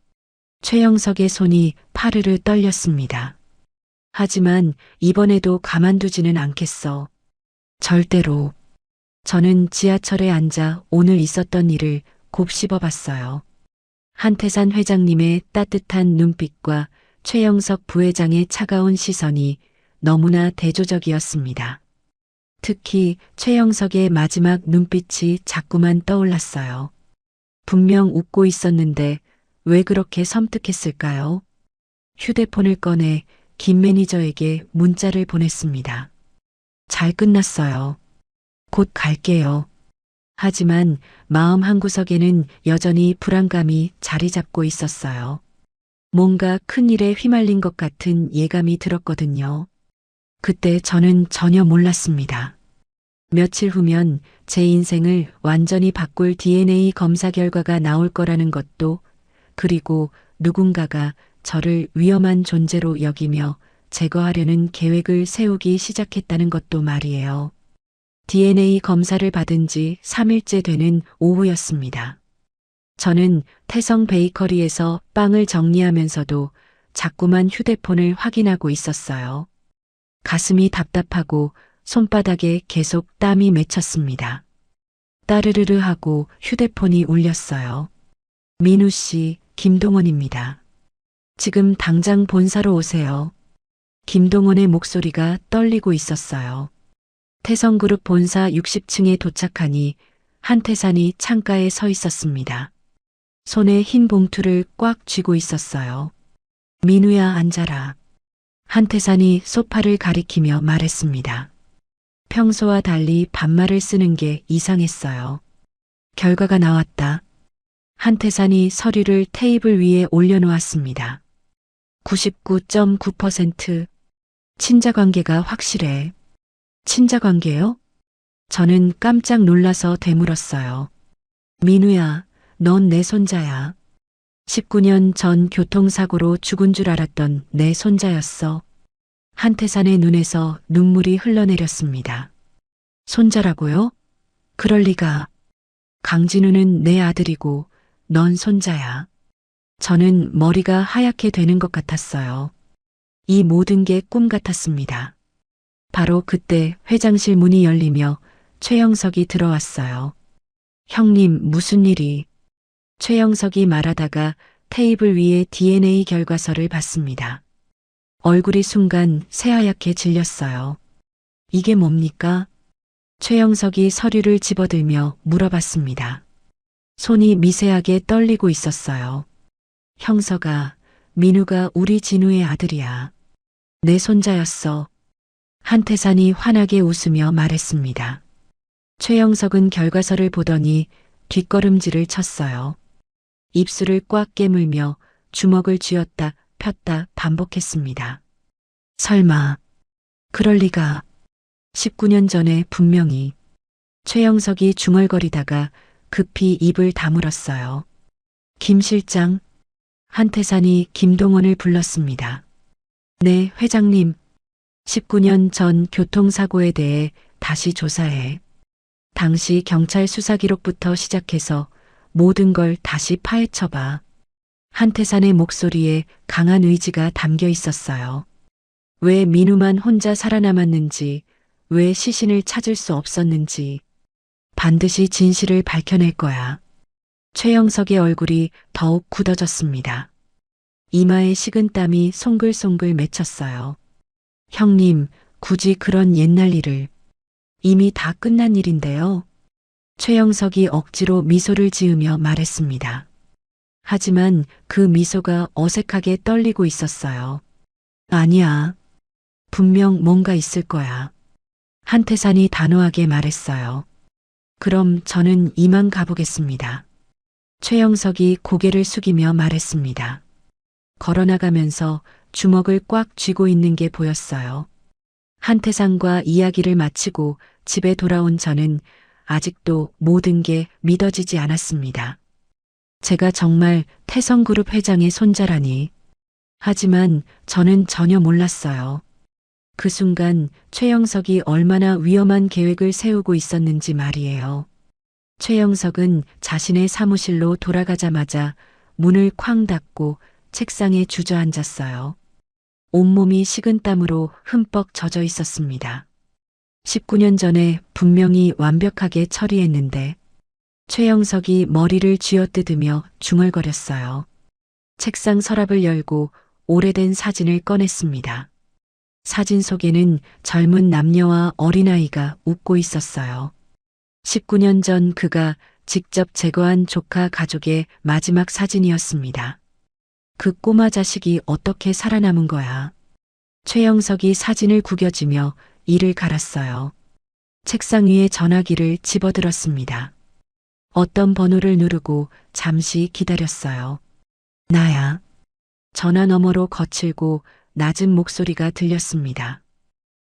최영석의 손이 파르르 떨렸습니다. 하지만 이번에도 가만두지는 않겠어. 절대로. 저는 지하철에 앉아 오늘 있었던 일을 곱씹어 봤어요. 한태산 회장님의 따뜻한 눈빛과 최영석 부회장의 차가운 시선이 너무나 대조적이었습니다. 특히 최영석의 마지막 눈빛이 자꾸만 떠올랐어요. 분명 웃고 있었는데 왜 그렇게 섬뜩했을까요? 휴대폰을 꺼내 김 매니저에게 문자를 보냈습니다. 잘 끝났어요. 곧 갈게요. 하지만 마음 한구석에는 여전히 불안감이 자리 잡고 있었어요. 뭔가 큰 일에 휘말린 것 같은 예감이 들었거든요. 그때 저는 전혀 몰랐습니다. 며칠 후면 제 인생을 완전히 바꿀 DNA 검사 결과가 나올 거라는 것도, 그리고 누군가가 저를 위험한 존재로 여기며 제거하려는 계획을 세우기 시작했다는 것도 말이에요. DNA 검사를 받은 지 3일째 되는 오후였습니다. 저는 태성 베이커리에서 빵을 정리하면서도 자꾸만 휴대폰을 확인하고 있었어요. 가슴이 답답하고 손바닥에 계속 땀이 맺혔습니다. 따르르르 하고 휴대폰이 울렸어요. 민우 씨, 김동원입니다. 지금 당장 본사로 오세요. 김동원의 목소리가 떨리고 있었어요. 태성그룹 본사 60층에 도착하니 한태산이 창가에 서 있었습니다. 손에 흰 봉투를 꽉 쥐고 있었어요. 민우야, 앉아라. 한태산이 소파를 가리키며 말했습니다. 평소와 달리 반말을 쓰는 게 이상했어요. 결과가 나왔다. 한태산이 서류를 테이블 위에 올려놓았습니다. 99.9% 친자관계가 확실해. 친자관계요? 저는 깜짝 놀라서 되물었어요. 민우야, 넌 내 손자야. 19년 전 교통사고로 죽은 줄 알았던 내 손자였어. 한태산의 눈에서 눈물이 흘러내렸습니다. 손자라고요? 그럴 리가. 강진우는 내 아들이고 넌 손자야. 저는 머리가 하얗게 되는 것 같았어요. 이 모든 게 꿈 같았습니다. 바로 그때 회장실 문이 열리며 최영석이 들어왔어요. 형님, 무슨 일이? 최영석이 말하다가 테이블 위에 DNA 결과서를 봤습니다. 얼굴이 순간 새하얗게 질렸어요. 이게 뭡니까? 최영석이 서류를 집어들며 물어봤습니다. 손이 미세하게 떨리고 있었어요. 형석아, 민우가 우리 진우의 아들이야. 내 손자였어. 한태산이 환하게 웃으며 말했습니다. 최영석은 결과서를 보더니 뒷걸음질을 쳤어요. 입술을 꽉 깨물며 주먹을 쥐었다 폈다 반복했습니다. 설마, 그럴 리가. 19년 전에 분명히. 최영석이 중얼거리다가 급히 입을 다물었어요. 김 실장. 한태산이 김동원을 불렀습니다. 네, 회장님. 19년 전 교통사고에 대해 다시 조사해. 당시 경찰 수사 기록부터 시작해서 모든 걸 다시 파헤쳐봐. 한태산의 목소리에 강한 의지가 담겨 있었어요. 왜 민우만 혼자 살아남았는지, 왜 시신을 찾을 수 없었는지, 반드시 진실을 밝혀낼 거야. 최영석의 얼굴이 더욱 굳어졌습니다. 이마에 식은땀이 송글송글 맺혔어요. 형님, 굳이 그런 옛날 일을. 이미 다 끝난 일인데요. 최영석이 억지로 미소를 지으며 말했습니다. 하지만 그 미소가 어색하게 떨리고 있었어요. 아니야. 분명 뭔가 있을 거야. 한태산이 단호하게 말했어요. 그럼 저는 이만 가보겠습니다. 최영석이 고개를 숙이며 말했습니다. 걸어나가면서 주먹을 꽉 쥐고 있는 게 보였어요. 한태산과 이야기를 마치고 집에 돌아온 저는 아직도 모든 게 믿어지지 않았습니다. 제가 정말 태성그룹 회장의 손자라니. 하지만 저는 전혀 몰랐어요. 그 순간 최영석이 얼마나 위험한 계획을 세우고 있었는지 말이에요. 최영석은 자신의 사무실로 돌아가자마자 문을 쾅 닫고 책상에 주저앉았어요. 온몸이 식은땀으로 흠뻑 젖어 있었습니다. 19년 전에 분명히 완벽하게 처리했는데 최영석이 머리를 쥐어뜯으며 중얼거렸어요. 책상 서랍을 열고 오래된 사진을 꺼냈습니다. 사진 속에는 젊은 남녀와 어린아이가 웃고 있었어요. 19년 전 그가 직접 제거한 조카 가족의 마지막 사진이었습니다. 그 꼬마 자식이 어떻게 살아남은 거야? 최영석이 사진을 구겨지며 이를 갈았어요. 책상 위에 전화기를 집어들었습니다. 어떤 번호를 누르고 잠시 기다렸어요. 나야. 전화 너머로 거칠고 낮은 목소리가 들렸습니다.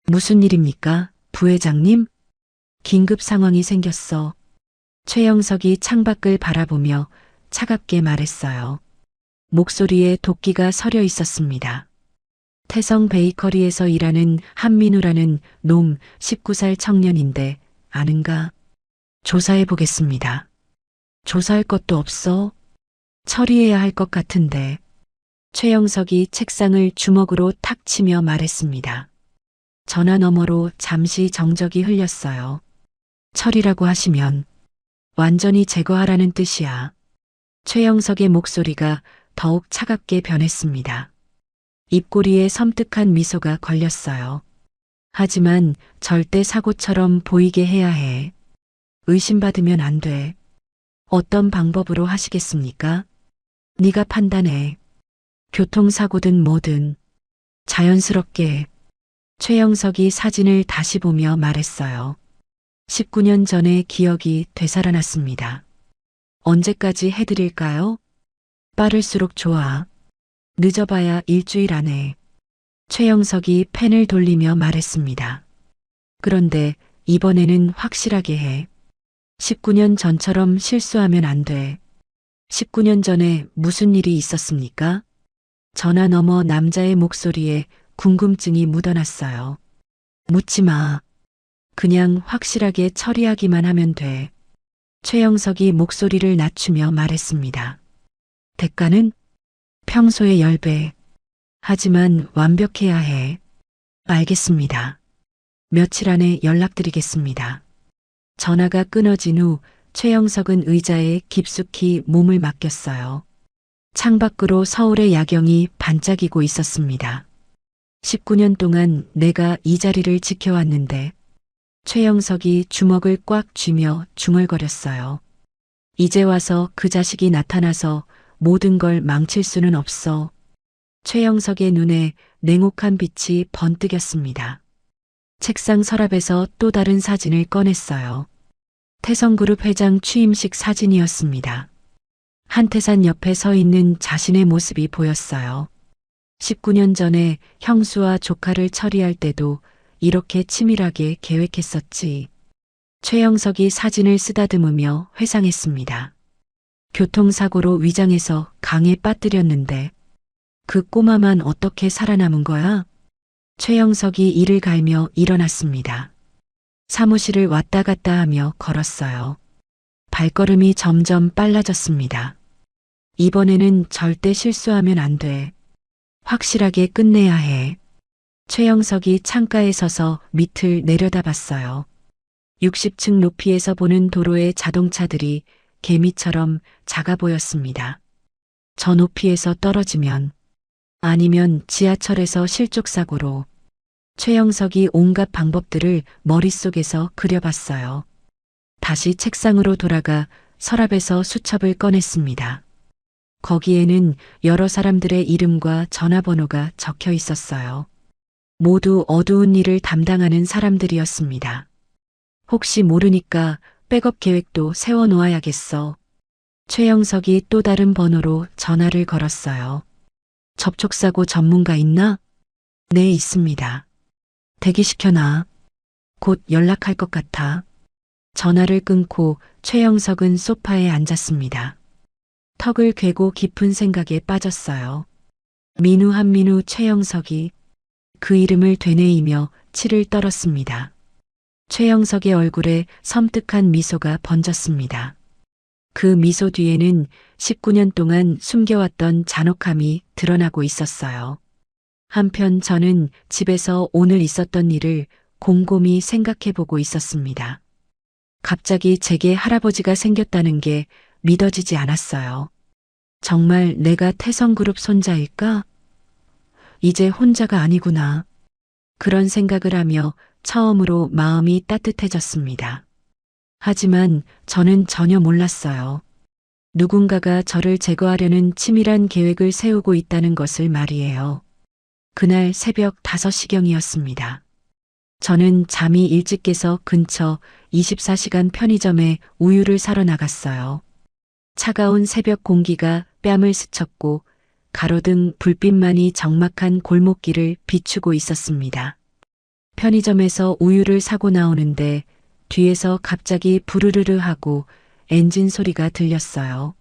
무슨 일입니까, 부회장님? 긴급 상황이 생겼어. 최영석이 창밖을 바라보며 차갑게 말했어요. 목소리에 도끼가 서려 있었습니다. 태성 베이커리에서 일하는 한민우라는 놈 19살 청년인데 아는가? 조사해 보겠습니다. 조사할 것도 없어. 처리해야 할 것 같은데. 최영석이 책상을 주먹으로 탁 치며 말했습니다. 전화 너머로 잠시 정적이 흘렸어요. 처리라고 하시면 완전히 제거하라는 뜻이야. 최영석의 목소리가 더욱 차갑게 변했습니다. 입꼬리에 섬뜩한 미소가 걸렸어요. 하지만 절대 사고처럼 보이게 해야 해. 의심받으면 안 돼. 어떤 방법으로 하시겠습니까? 네가 판단해. 교통사고든 뭐든 자연스럽게. 최영석이 사진을 다시 보며 말했어요. 19년 전의 기억이 되살아났습니다. 언제까지 해드릴까요? 빠를수록 좋아. 늦어봐야 일주일 안에. 최영석이 펜을 돌리며 말했습니다. 그런데 이번에는 확실하게 해. 19년 전처럼 실수하면 안 돼. 19년 전에 무슨 일이 있었습니까? 전화 너머 남자의 목소리에 궁금증이 묻어났어요. 묻지 마. 그냥 확실하게 처리하기만 하면 돼. 최영석이 목소리를 낮추며 말했습니다. 대가는 평소의 10배. 하지만 완벽해야 해. 알겠습니다. 며칠 안에 연락드리겠습니다. 전화가 끊어진 후 최영석은 의자에 깊숙이 몸을 맡겼어요. 창밖으로 서울의 야경이 반짝이고 있었습니다. 19년 동안 내가 이 자리를 지켜왔는데 최영석이 주먹을 꽉 쥐며 중얼거렸어요. 이제 와서 그 자식이 나타나서 모든 걸 망칠 수는 없어. 최영석의 눈에 냉혹한 빛이 번뜩였습니다. 책상 서랍에서 또 다른 사진을 꺼냈어요. 태성그룹 회장 취임식 사진이었습니다. 한태산 옆에 서 있는 자신의 모습이 보였어요. 19년 전에 형수와 조카를 처리할 때도 이렇게 치밀하게 계획했었지. 최영석이 사진을 쓰다듬으며 회상했습니다. 교통사고로 위장해서 강에 빠뜨렸는데 그 꼬마만 어떻게 살아남은 거야? 최영석이 이를 갈며 일어났습니다. 사무실을 왔다 갔다 하며 걸었어요. 발걸음이 점점 빨라졌습니다. 이번에는 절대 실수하면 안 돼. 확실하게 끝내야 해. 최영석이 창가에 서서 밑을 내려다봤어요. 60층 높이에서 보는 도로의 자동차들이 개미처럼 작아 보였습니다. 저 높이에서 떨어지면 아니면 지하철에서 실족사고로 최영석이 온갖 방법들을 머릿속에서 그려봤어요. 다시 책상으로 돌아가 서랍에서 수첩을 꺼냈습니다. 거기에는 여러 사람들의 이름과 전화번호가 적혀 있었어요. 모두 어두운 일을 담당하는 사람들이었습니다. 혹시 모르니까 백업 계획도 세워놓아야겠어. 최영석이 또 다른 번호로 전화를 걸었어요. 접촉사고 전문가 있나? 네, 있습니다. 대기시켜놔. 곧 연락할 것 같아. 전화를 끊고 최영석은 소파에 앉았습니다. 턱을 괴고 깊은 생각에 빠졌어요. 민우 한민우 최영석이 그 이름을 되뇌이며 치를 떨었습니다. 최영석의 얼굴에 섬뜩한 미소가 번졌습니다. 그 미소 뒤에는 19년 동안 숨겨왔던 잔혹함이 드러나고 있었어요. 한편 저는 집에서 오늘 있었던 일을 곰곰이 생각해보고 있었습니다. 갑자기 제게 할아버지가 생겼다는 게 믿어지지 않았어요. 정말 내가 태성그룹 손자일까? 이제 혼자가 아니구나. 그런 생각을 하며 처음으로 마음이 따뜻해졌습니다. 하지만 저는 전혀 몰랐어요. 누군가가 저를 제거하려는 치밀한 계획을 세우고 있다는 것을 말이에요. 그날 새벽 5시경이었습니다. 저는 잠이 일찍 깨서 근처 24시간 편의점에 우유를 사러 나갔어요. 차가운 새벽 공기가 뺨을 스쳤고 가로등 불빛만이 적막한 골목길을 비추고 있었습니다. 편의점에서 우유를 사고 나오는데 뒤에서 갑자기 부르르르 하고 엔진 소리가 들렸어요.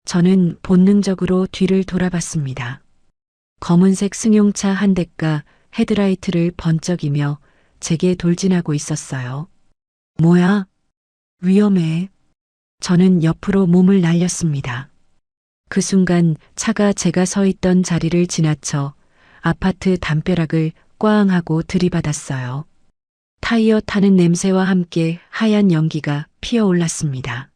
저는 본능적으로 뒤를 돌아봤습니다. 검은색 승용차 한 대가 헤드라이트를 번쩍이며 제게 돌진하고 있었어요. 뭐야? 위험해. 저는 옆으로 몸을 날렸습니다. 그 순간 차가 제가 서 있던 자리를 지나쳐 아파트 담벼락을 꽝 하고 들이받았어요. 타이어 타는 냄새와 함께 하얀 연기가 피어올랐습니다.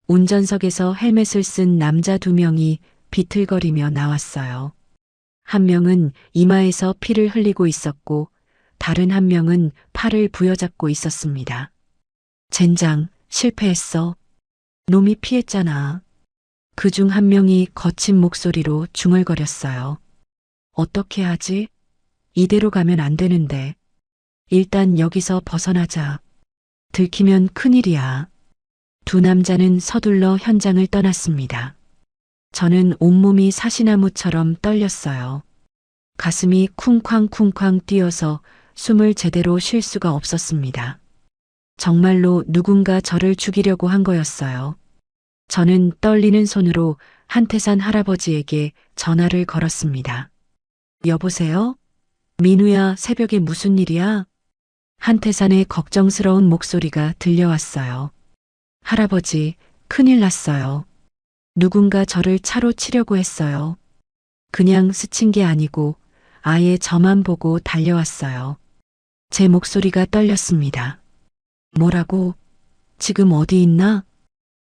운전석에서 헬멧을 쓴 남자 2명이 비틀거리며 나왔어요. 한 명은 이마에서 피를 흘리고 있었고 다른 한 명은 팔을 부여잡고 있었습니다. 젠장, 실패했어. 놈이 피했잖아. 그중 한 명이 거친 목소리로 중얼거렸어요. 어떻게 하지? 이대로 가면 안 되는데. 일단 여기서 벗어나자. 들키면 큰일이야. 두 남자는 서둘러 현장을 떠났습니다. 저는 온몸이 사시나무처럼 떨렸어요. 가슴이 쿵쾅쿵쾅 뛰어서 숨을 제대로 쉴 수가 없었습니다. 정말로 누군가 저를 죽이려고 한 거였어요. 저는 떨리는 손으로 한태산 할아버지에게 전화를 걸었습니다. 여보세요? 민우야, 새벽에 무슨 일이야? 한태산의 걱정스러운 목소리가 들려왔어요. 할아버지, 큰일 났어요. 누군가 저를 차로 치려고 했어요. 그냥 스친 게 아니고 아예 저만 보고 달려왔어요. 제 목소리가 떨렸습니다. 뭐라고? 지금 어디 있나?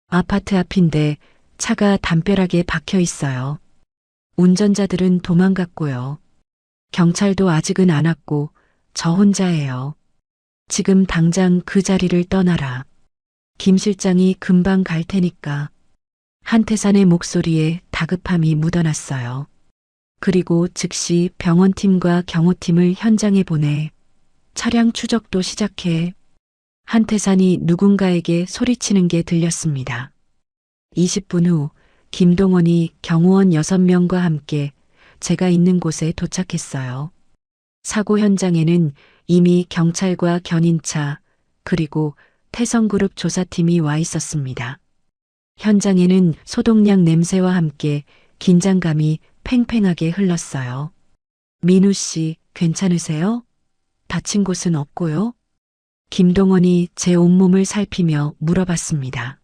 아파트 앞인데 차가 담벼락에 박혀 있어요. 운전자들은 도망갔고요. 경찰도 아직은 안 왔고 저 혼자예요. 지금 당장 그 자리를 떠나라. 김 실장이 금방 갈 테니까. 한태산의 목소리에 다급함이 묻어났어요. 그리고 즉시 병원팀과 경호팀을 현장에 보내. 차량 추적도 시작해. 한태산이 누군가에게 소리치는 게 들렸습니다. 20분 후 김동원이 경호원 6명과 함께 제가 있는 곳에 도착했어요. 사고 현장에는 이미 경찰과 견인차 그리고 태성그룹 조사팀이 와 있었습니다. 현장에는 소독약 냄새와 함께 긴장감이 팽팽하게 흘렀어요. 민우 씨, 괜찮으세요? 다친 곳은 없고요? 김동원이 제 온몸을 살피며 물어봤습니다.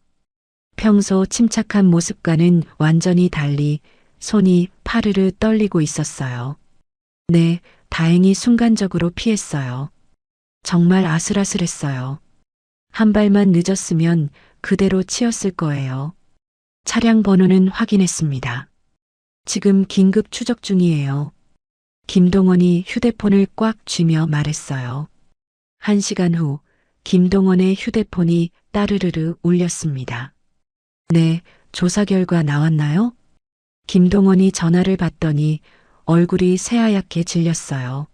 평소 침착한 모습과는 완전히 달리 손이 파르르 떨리고 있었어요. 네, 다행히 순간적으로 피했어요. 정말 아슬아슬했어요. 한 발만 늦었으면 그대로 치였을 거예요. 차량 번호는 확인했습니다. 지금 긴급 추적 중이에요. 김동원이 휴대폰을 꽉 쥐며 말했어요. 1시간 후 김동원의 휴대폰이 따르르르 울렸습니다. 네, 조사 결과 나왔나요? 김동원이 전화를 받더니 얼굴이 새하얗게 질렸어요.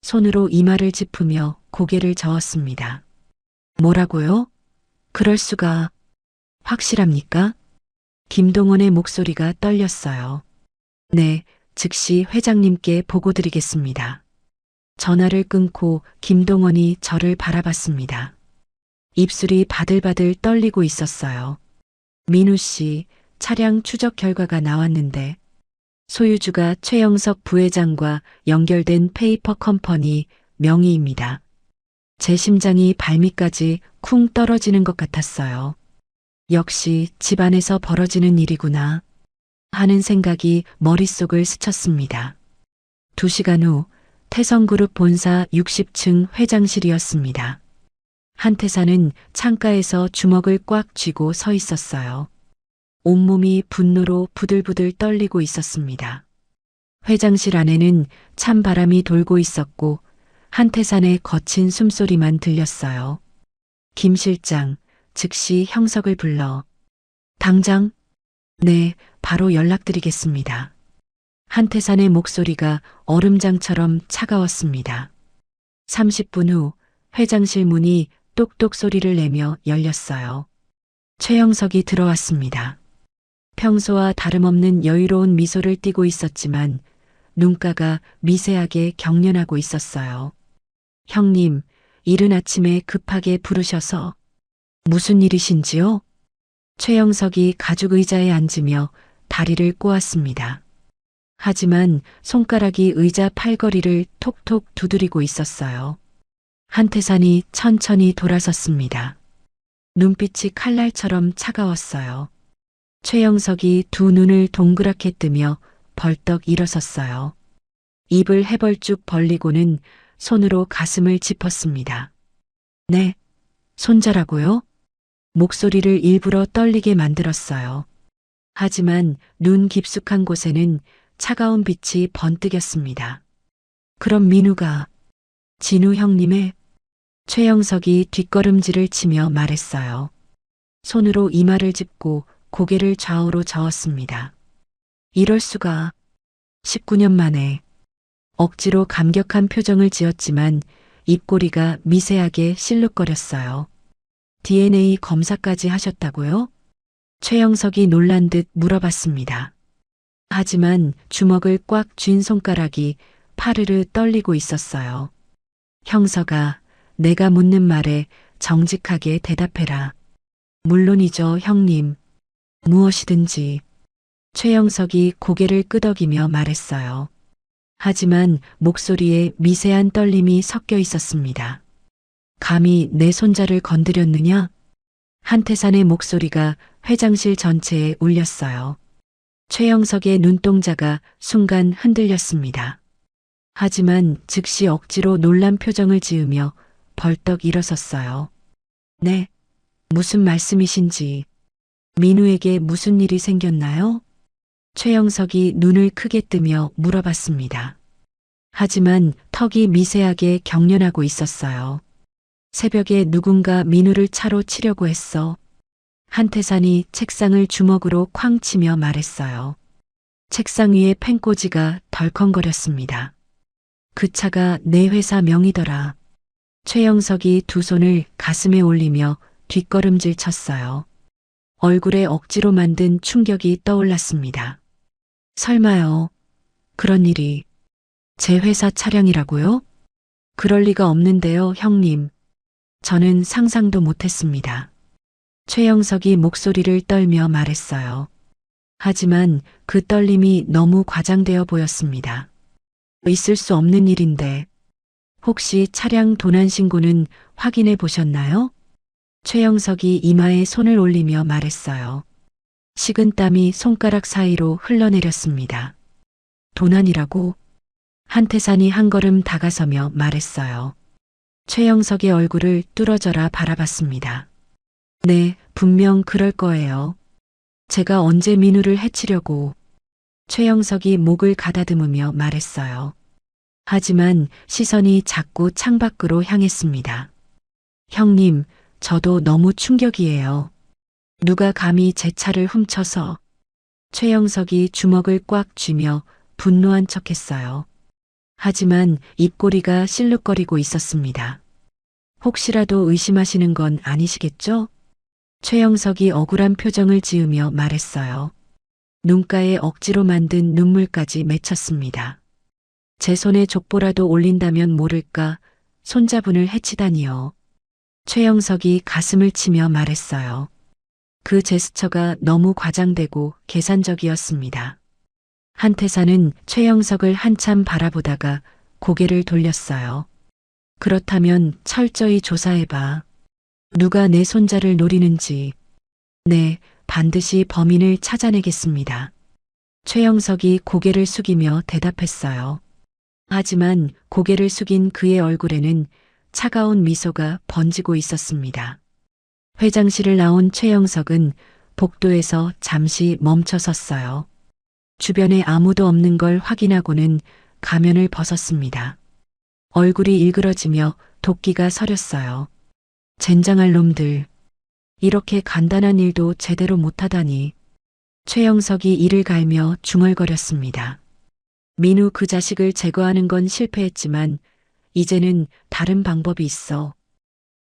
손으로 이마를 짚으며 고개를 저었습니다. 뭐라고요? 그럴 수가. 확실합니까? 김동원의 목소리가 떨렸어요. 네, 즉시 회장님께 보고드리겠습니다. 전화를 끊고 김동원이 저를 바라봤습니다. 입술이 바들바들 떨리고 있었어요. 민우 씨, 차량 추적 결과가 나왔는데 소유주가 최영석 부회장과 연결된 페이퍼 컴퍼니 명의입니다. 제 심장이 발밑까지 쿵 떨어지는 것 같았어요. 역시 집안에서 벌어지는 일이구나 하는 생각이 머릿속을 스쳤습니다. 2시간 후 태성그룹 본사 60층 회장실이었습니다. 한태산은 창가에서 주먹을 꽉 쥐고 서 있었어요. 온몸이 분노로 부들부들 떨리고 있었습니다. 회장실 안에는 찬 바람이 돌고 있었고 한태산의 거친 숨소리만 들렸어요. 김 실장, 즉시 형석을 불러. 당장? 네, 바로 연락드리겠습니다. 한태산의 목소리가 얼음장처럼 차가웠습니다. 30분 후 회장실 문이 똑똑 소리를 내며 열렸어요. 최영석이 들어왔습니다. 평소와 다름없는 여유로운 미소를 띠고 있었지만 눈가가 미세하게 경련하고 있었어요. 형님, 이른 아침에 급하게 부르셔서 무슨 일이신지요? 최영석이 가죽 의자에 앉으며 다리를 꼬았습니다. 하지만 손가락이 의자 팔걸이를 톡톡 두드리고 있었어요. 한태산이 천천히 돌아섰습니다. 눈빛이 칼날처럼 차가웠어요. 최영석이 두 눈을 동그랗게 뜨며 벌떡 일어섰어요. 입을 해벌쭉 벌리고는 손으로 가슴을 짚었습니다. 네, 손자라고요? 목소리를 일부러 떨리게 만들었어요. 하지만 눈 깊숙한 곳에는 차가운 빛이 번뜩였습니다. 그럼 민우가 진우 형님의 최영석이 뒷걸음질을 치며 말했어요. 손으로 이마를 짚고 고개를 좌우로 저었습니다. 이럴 수가. 19년 만에. 억지로 감격한 표정을 지었지만 입꼬리가 미세하게 실룩거렸어요. DNA 검사까지 하셨다고요? 최영석이 놀란 듯 물어봤습니다. 하지만 주먹을 꽉 쥔 손가락이 파르르 떨리고 있었어요. 형석아, 내가 묻는 말에 정직하게 대답해라. 물론이죠, 형님. 무엇이든지. 최영석이 고개를 끄덕이며 말했어요. 하지만 목소리에 미세한 떨림이 섞여 있었습니다. 감히 내 손자를 건드렸느냐? 한태산의 목소리가 회장실 전체에 울렸어요. 최영석의 눈동자가 순간 흔들렸습니다. 하지만 즉시 억지로 놀란 표정을 지으며 벌떡 일어섰어요. 네, 무슨 말씀이신지. 민우에게 무슨 일이 생겼나요? 최영석이 눈을 크게 뜨며 물어봤습니다. 하지만 턱이 미세하게 경련하고 있었어요. 새벽에 누군가 민우를 차로 치려고 했어. 한태산이 책상을 주먹으로 쾅 치며 말했어요. 책상 위에 펜꽂이가 덜컹거렸습니다. 그 차가 내 회사 명이더라. 최영석이 두 손을 가슴에 올리며 뒷걸음질 쳤어요. 얼굴에 억지로 만든 충격이 떠올랐습니다. 설마요. 그런 일이 제 회사 차량이라고요? 그럴 리가 없는데요, 형님. 저는 상상도 못했습니다. 최영석이 목소리를 떨며 말했어요. 하지만 그 떨림이 너무 과장되어 보였습니다. 있을 수 없는 일인데 혹시 차량 도난 신고는 확인해 보셨나요? 최영석이 이마에 손을 올리며 말했어요. 식은땀이 손가락 사이로 흘러내렸습니다. 도난이라고? 한태산이 한 걸음 다가서며 말했어요. 최영석의 얼굴을 뚫어져라 바라봤습니다. 네, 분명 그럴 거예요. 제가 언제 민우를 해치려고. 최영석이 목을 가다듬으며 말했어요. 하지만 시선이 자꾸 창밖으로 향했습니다. 형님, 저도 너무 충격이에요. 누가 감히 제 차를 훔쳐서. 최영석이 주먹을 꽉 쥐며 분노한 척했어요. 하지만 입꼬리가 실룩거리고 있었습니다. 혹시라도 의심하시는 건 아니시겠죠? 최영석이 억울한 표정을 지으며 말했어요. 눈가에 억지로 만든 눈물까지 맺혔습니다. 제 손에 족보라도 올린다면 모를까 손자분을 해치다니요. 최영석이 가슴을 치며 말했어요. 그 제스처가 너무 과장되고 계산적이었습니다. 한태산은 최영석을 한참 바라보다가 고개를 돌렸어요. 그렇다면 철저히 조사해봐. 누가 내 손자를 노리는지. 네, 반드시 범인을 찾아내겠습니다. 최영석이 고개를 숙이며 대답했어요. 하지만 고개를 숙인 그의 얼굴에는 차가운 미소가 번지고 있었습니다. 회장실을 나온 최영석은 복도에서 잠시 멈춰 섰어요. 주변에 아무도 없는 걸 확인하고는 가면을 벗었습니다. 얼굴이 일그러지며 도끼가 서렸어요. 젠장할 놈들. 이렇게 간단한 일도 제대로 못하다니. 최영석이 이를 갈며 중얼거렸습니다. 민우 그 자식을 제거하는 건 실패했지만 이제는 다른 방법이 있어.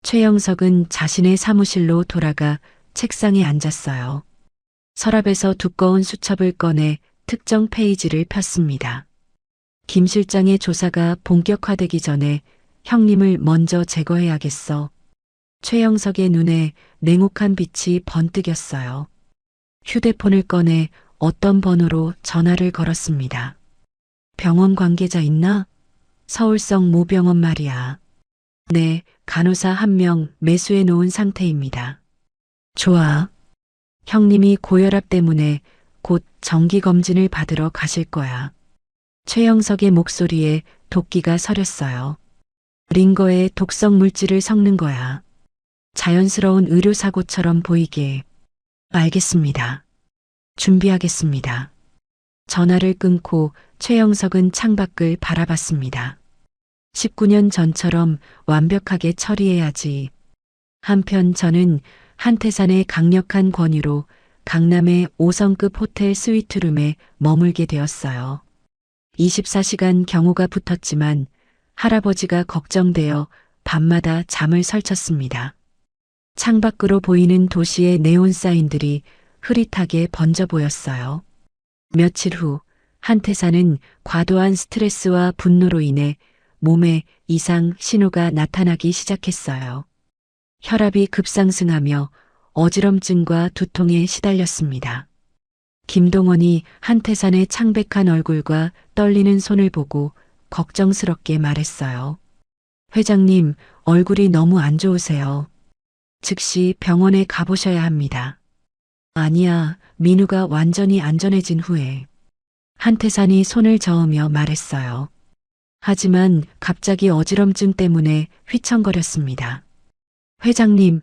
최영석은 자신의 사무실로 돌아가 책상에 앉았어요. 서랍에서 두꺼운 수첩을 꺼내 특정 페이지를 폈습니다. 김 실장의 조사가 본격화되기 전에 형님을 먼저 제거해야겠어. 최영석의 눈에 냉혹한 빛이 번뜩였어요. 휴대폰을 꺼내 어떤 번호로 전화를 걸었습니다. 병원 관계자 있나? 서울성 모병원 말이야. 네, 간호사 한 명 매수해 놓은 상태입니다. 좋아. 형님이 고혈압 때문에 곧 정기검진을 받으러 가실 거야. 최영석의 목소리에 도끼가 서렸어요. 링거에 독성 물질을 섞는 거야. 자연스러운 의료사고처럼 보이게. 알겠습니다. 준비하겠습니다. 전화를 끊고 최영석은 창밖을 바라봤습니다. 19년 전처럼 완벽하게 처리해야지. 한편 저는 한태산의 강력한 권유로 강남의 5성급 호텔 스위트룸에 머물게 되었어요. 24시간 경호가 붙었지만 할아버지가 걱정되어 밤마다 잠을 설쳤습니다. 창밖으로 보이는 도시의 네온 사인들이 흐릿하게 번져 보였어요. 며칠 후 한태산은 과도한 스트레스와 분노로 인해 몸에 이상 신호가 나타나기 시작했어요. 혈압이 급상승하며 어지럼증과 두통에 시달렸습니다. 김동원이 한태산의 창백한 얼굴과 떨리는 손을 보고 걱정스럽게 말했어요. 회장님, 얼굴이 너무 안 좋으세요. 즉시 병원에 가보셔야 합니다. 아니야, 민우가 완전히 안전해진 후에. 한태산이 손을 저으며 말했어요. 하지만 갑자기 어지럼증 때문에 휘청거렸습니다. 회장님,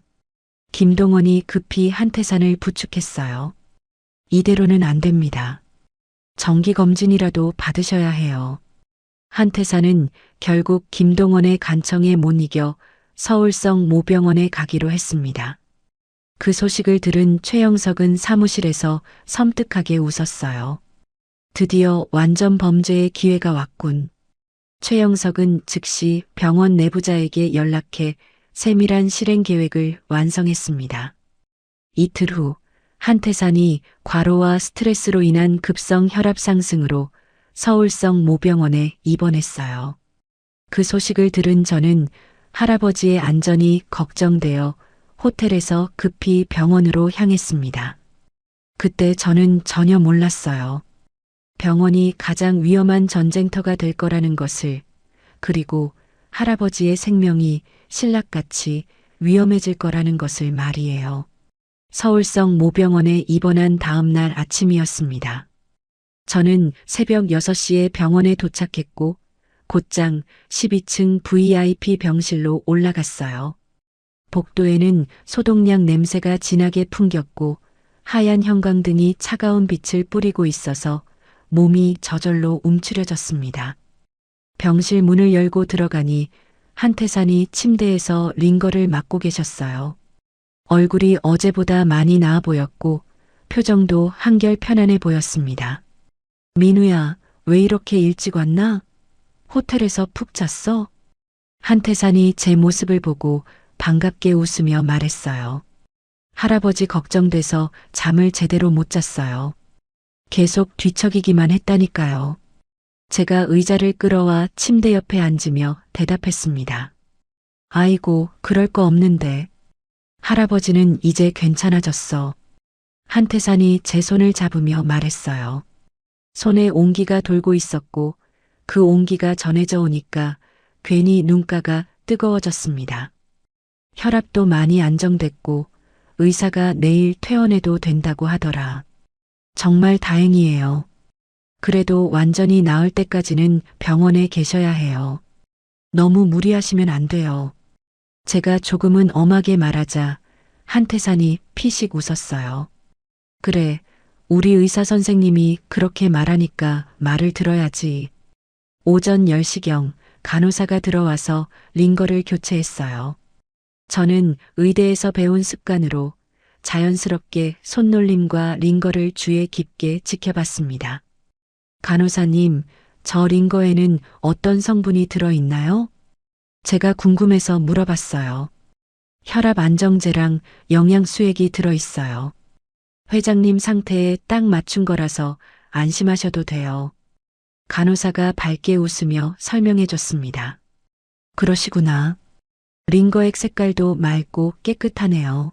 김동원이 급히 한태산을 부축했어요. 이대로는 안 됩니다. 정기검진이라도 받으셔야 해요. 한태산은 결국 김동원의 간청에 못 이겨 서울성 모병원에 가기로 했습니다. 그 소식을 들은 최영석은 사무실에서 섬뜩하게 웃었어요. 드디어 완전 범죄의 기회가 왔군. 최영석은 즉시 병원 내부자에게 연락해 세밀한 실행 계획을 완성했습니다. 이틀 후 한태산이 과로와 스트레스로 인한 급성 혈압 상승으로 서울성 모병원에 입원했어요. 그 소식을 들은 저는 할아버지의 안전이 걱정되어 호텔에서 급히 병원으로 향했습니다. 그때 저는 전혀 몰랐어요. 병원이 가장 위험한 전쟁터가 될 거라는 것을, 그리고 할아버지의 생명이 신락같이 위험해질 거라는 것을 말이에요. 서울성 모병원에 입원한 다음 날 아침이었습니다. 저는 새벽 6시에 병원에 도착했고 곧장 12층 VIP 병실로 올라갔어요. 복도에는 소독약 냄새가 진하게 풍겼고 하얀 형광등이 차가운 빛을 뿌리고 있어서 몸이 저절로 움츠려졌습니다. 병실 문을 열고 들어가니 한태산이 침대에서 링거를 맞고 계셨어요. 얼굴이 어제보다 많이 나아 보였고 표정도 한결 편안해 보였습니다. 민우야, 왜 이렇게 일찍 왔나? 호텔에서 푹 잤어? 한태산이 제 모습을 보고 반갑게 웃으며 말했어요. 할아버지 걱정돼서 잠을 제대로 못 잤어요. 계속 뒤척이기만 했다니까요. 제가 의자를 끌어와 침대 옆에 앉으며 대답했습니다. 아이고, 그럴 거 없는데. 할아버지는 이제 괜찮아졌어. 한태산이 제 손을 잡으며 말했어요. 손에 온기가 돌고 있었고 그 온기가 전해져 오니까 괜히 눈가가 뜨거워졌습니다. 혈압도 많이 안정됐고 의사가 내일 퇴원해도 된다고 하더라. 정말 다행이에요. 그래도 완전히 나을 때까지는 병원에 계셔야 해요. 너무 무리하시면 안 돼요. 제가 조금은 엄하게 말하자 한태산이 피식 웃었어요. 그래, 우리 의사 선생님이 그렇게 말하니까 말을 들어야지. 오전 10시경 간호사가 들어와서 링거를 교체했어요. 저는 의대에서 배운 습관으로 자연스럽게 손놀림과 링거를 주의 깊게 지켜봤습니다. 간호사님, 저 링거에는 어떤 성분이 들어있나요? 제가 궁금해서 물어봤어요. 혈압 안정제랑 영양수액이 들어있어요. 회장님 상태에 딱 맞춘 거라서 안심하셔도 돼요. 간호사가 밝게 웃으며 설명해 줬습니다. 그러시구나. 링거액 색깔도 맑고 깨끗하네요.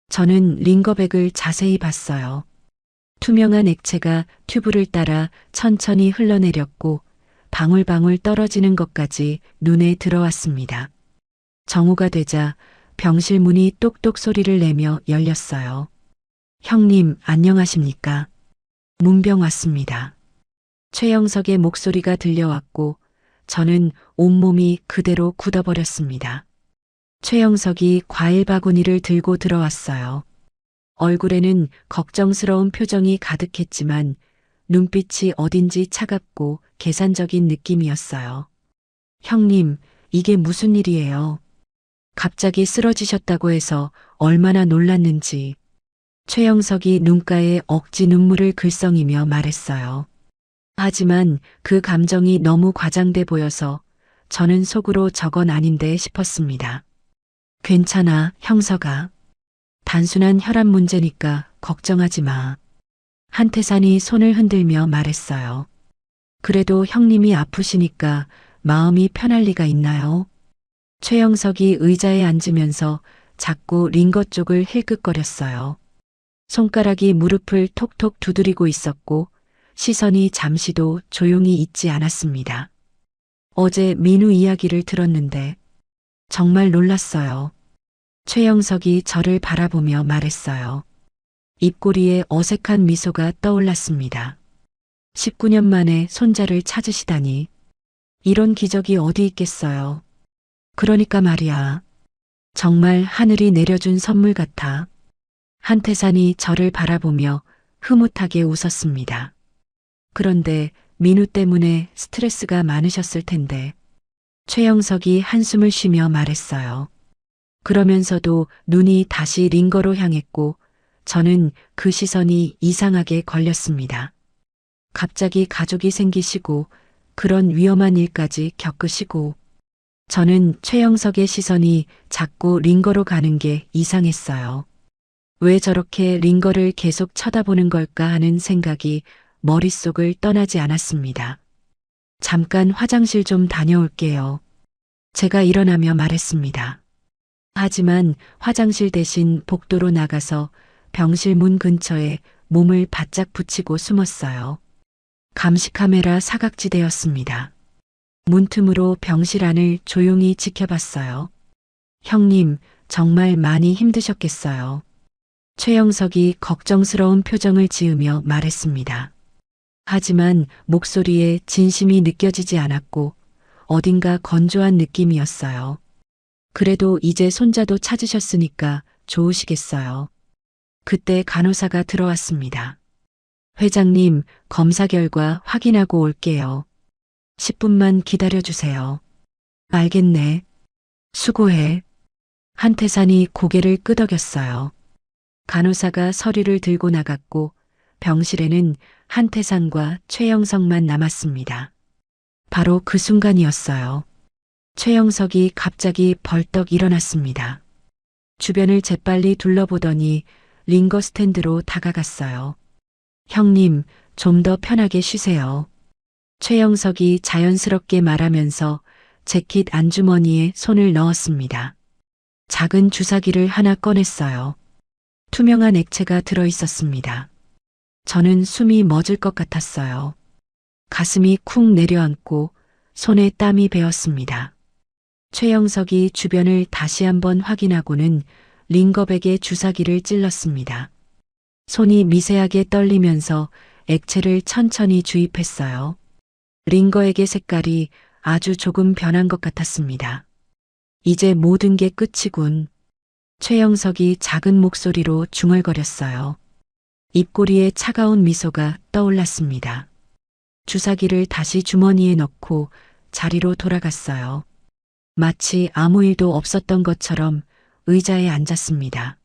저는 링거백을 자세히 봤어요. 투명한 액체가 튜브를 따라 천천히 흘러내렸고 방울방울 떨어지는 것까지 눈에 들어왔습니다. 정오가 되자 병실 문이 똑똑 소리를 내며 열렸어요. 형님, 안녕하십니까? 문병 왔습니다. 최영석의 목소리가 들려왔고 저는 온몸이 그대로 굳어버렸습니다. 최영석이 과일 바구니를 들고 들어왔어요. 얼굴에는 걱정스러운 표정이 가득했지만 눈빛이 어딘지 차갑고 계산적인 느낌이었어요. 형님, 이게 무슨 일이에요? 갑자기 쓰러지셨다고 해서 얼마나 놀랐는지. 최영석이 눈가에 억지 눈물을 글썽이며 말했어요. 하지만 그 감정이 너무 과장돼 보여서 저는 속으로 저건 아닌데 싶었습니다. 괜찮아, 형석아. 단순한 혈압 문제니까 걱정하지 마. 한태산이 손을 흔들며 말했어요. 그래도 형님이 아프시니까 마음이 편할 리가 있나요? 최영석이 의자에 앉으면서 자꾸 링거 쪽을 힐끗거렸어요. 손가락이 무릎을 톡톡 두드리고 있었고 시선이 잠시도 조용히 있지 않았습니다. 어제 민우 이야기를 들었는데 정말 놀랐어요. 최영석이 저를 바라보며 말했어요. 입꼬리에 어색한 미소가 떠올랐습니다. 19년 만에 손자를 찾으시다니. 이런 기적이 어디 있겠어요. 그러니까 말이야. 정말 하늘이 내려준 선물 같아. 한태산이 저를 바라보며 흐뭇하게 웃었습니다. 그런데 민우 때문에 스트레스가 많으셨을 텐데. 최영석이 한숨을 쉬며 말했어요. 그러면서도 눈이 다시 링거로 향했고 저는 그 시선이 이상하게 걸렸습니다. 갑자기 가족이 생기시고 그런 위험한 일까지 겪으시고 저는 최영석의 시선이 자꾸 링거로 가는 게 이상했어요. 왜 저렇게 링거를 계속 쳐다보는 걸까 하는 생각이 머릿속을 떠나지 않았습니다. 잠깐 화장실 좀 다녀올게요. 제가 일어나며 말했습니다. 하지만 화장실 대신 복도로 나가서 병실 문 근처에 몸을 바짝 붙이고 숨었어요. 감시 카메라 사각지대였습니다. 문틈으로 병실 안을 조용히 지켜봤어요. 형님, 정말 많이 힘드셨겠어요. 최영석이 걱정스러운 표정을 지으며 말했습니다. 하지만 목소리에 진심이 느껴지지 않았고 어딘가 건조한 느낌이었어요. 그래도 이제 손자도 찾으셨으니까 좋으시겠어요. 그때 간호사가 들어왔습니다. 회장님, 검사 결과 확인하고 올게요. 10분만 기다려주세요. 알겠네. 수고해. 한태산이 고개를 끄덕였어요. 간호사가 서류를 들고 나갔고 병실에는 한태산과 최영석만 남았습니다. 바로 그 순간이었어요. 최영석이 갑자기 벌떡 일어났습니다. 주변을 재빨리 둘러보더니 링거 스탠드로 다가갔어요. 형님, 좀 더 편하게 쉬세요. 최영석이 자연스럽게 말하면서 재킷 안주머니에 손을 넣었습니다. 작은 주사기를 하나 꺼냈어요. 투명한 액체가 들어 있었습니다. 저는 숨이 멎을 것 같았어요. 가슴이 쿵 내려앉고 손에 땀이 배었습니다. 최영석이 주변을 다시 한번 확인하고는 링거백에 주사기를 찔렀습니다. 손이 미세하게 떨리면서 액체를 천천히 주입했어요. 링거액의 색깔이 아주 조금 변한 것 같았습니다. 이제 모든 게 끝이군. 최영석이 작은 목소리로 중얼거렸어요. 입꼬리에 차가운 미소가 떠올랐습니다. 주사기를 다시 주머니에 넣고 자리로 돌아갔어요. 마치 아무 일도 없었던 것처럼 의자에 앉았습니다.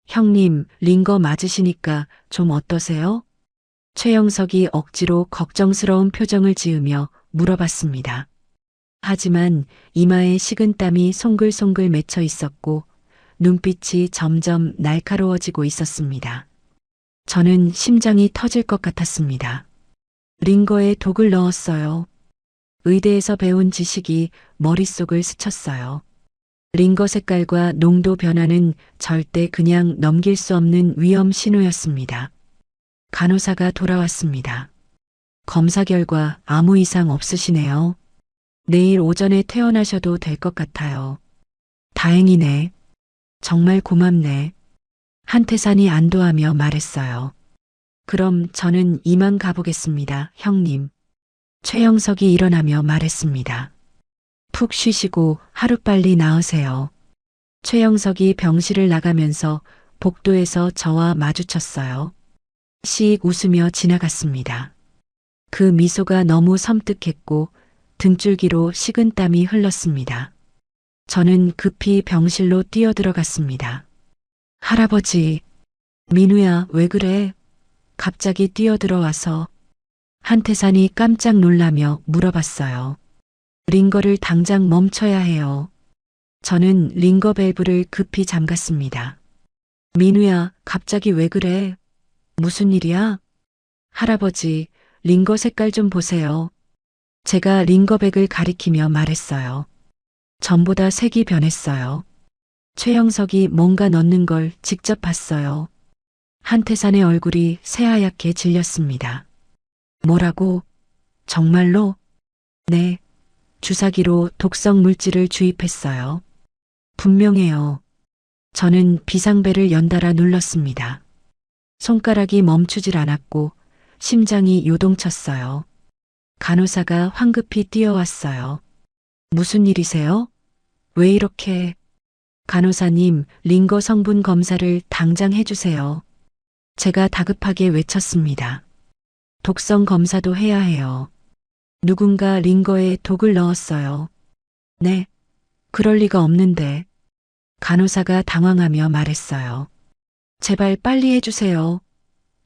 형님, 링거 맞으시니까 좀 어떠세요? 최영석이 억지로 걱정스러운 표정을 지으며 물어봤습니다. 하지만 이마에 식은땀이 송글송글 맺혀 있었고 눈빛이 점점 날카로워지고 있었습니다. 저는 심장이 터질 것 같았습니다. 링거에 독을 넣었어요. 의대에서 배운 지식이 머릿속을 스쳤어요. 링거 색깔과 농도 변화는 절대 그냥 넘길 수 없는 위험 신호였습니다. 간호사가 돌아왔습니다. 검사 결과 아무 이상 없으시네요. 내일 오전에 퇴원하셔도 될 것 같아요. 다행이네. 정말 고맙네. 한태산이 안도하며 말했어요. 그럼 저는 이만 가보겠습니다, 형님. 최영석이 일어나며 말했습니다. 푹 쉬시고 하루빨리 나으세요. 최영석이 병실을 나가면서 복도에서 저와 마주쳤어요. 씩 웃으며 지나갔습니다. 그 미소가 너무 섬뜩했고 등줄기로 식은땀이 흘렀습니다. 저는 급히 병실로 뛰어들어갔습니다. 할아버지, 민우야, 왜 그래? 갑자기 뛰어들어와서 한태산이 깜짝 놀라며 물어봤어요. 링거를 당장 멈춰야 해요. 저는 링거 밸브를 급히 잠갔습니다. 민우야, 갑자기 왜 그래? 무슨 일이야? 할아버지, 링거 색깔 좀 보세요. 제가 링거백을 가리키며 말했어요. 전보다 색이 변했어요. 최영석이 뭔가 넣는 걸 직접 봤어요. 한태산의 얼굴이 새하얗게 질렸습니다. 뭐라고? 정말로? 네. 주사기로 독성 물질을 주입했어요. 분명해요. 저는 비상벨을 연달아 눌렀습니다. 손가락이 멈추질 않았고 심장이 요동쳤어요. 간호사가 황급히 뛰어왔어요. 무슨 일이세요? 왜 이렇게? 간호사님, 링거 성분 검사를 당장 해주세요. 제가 다급하게 외쳤습니다. 독성 검사도 해야 해요. 누군가 링거에 독을 넣었어요. 네, 그럴 리가 없는데. 간호사가 당황하며 말했어요. 제발 빨리 해주세요.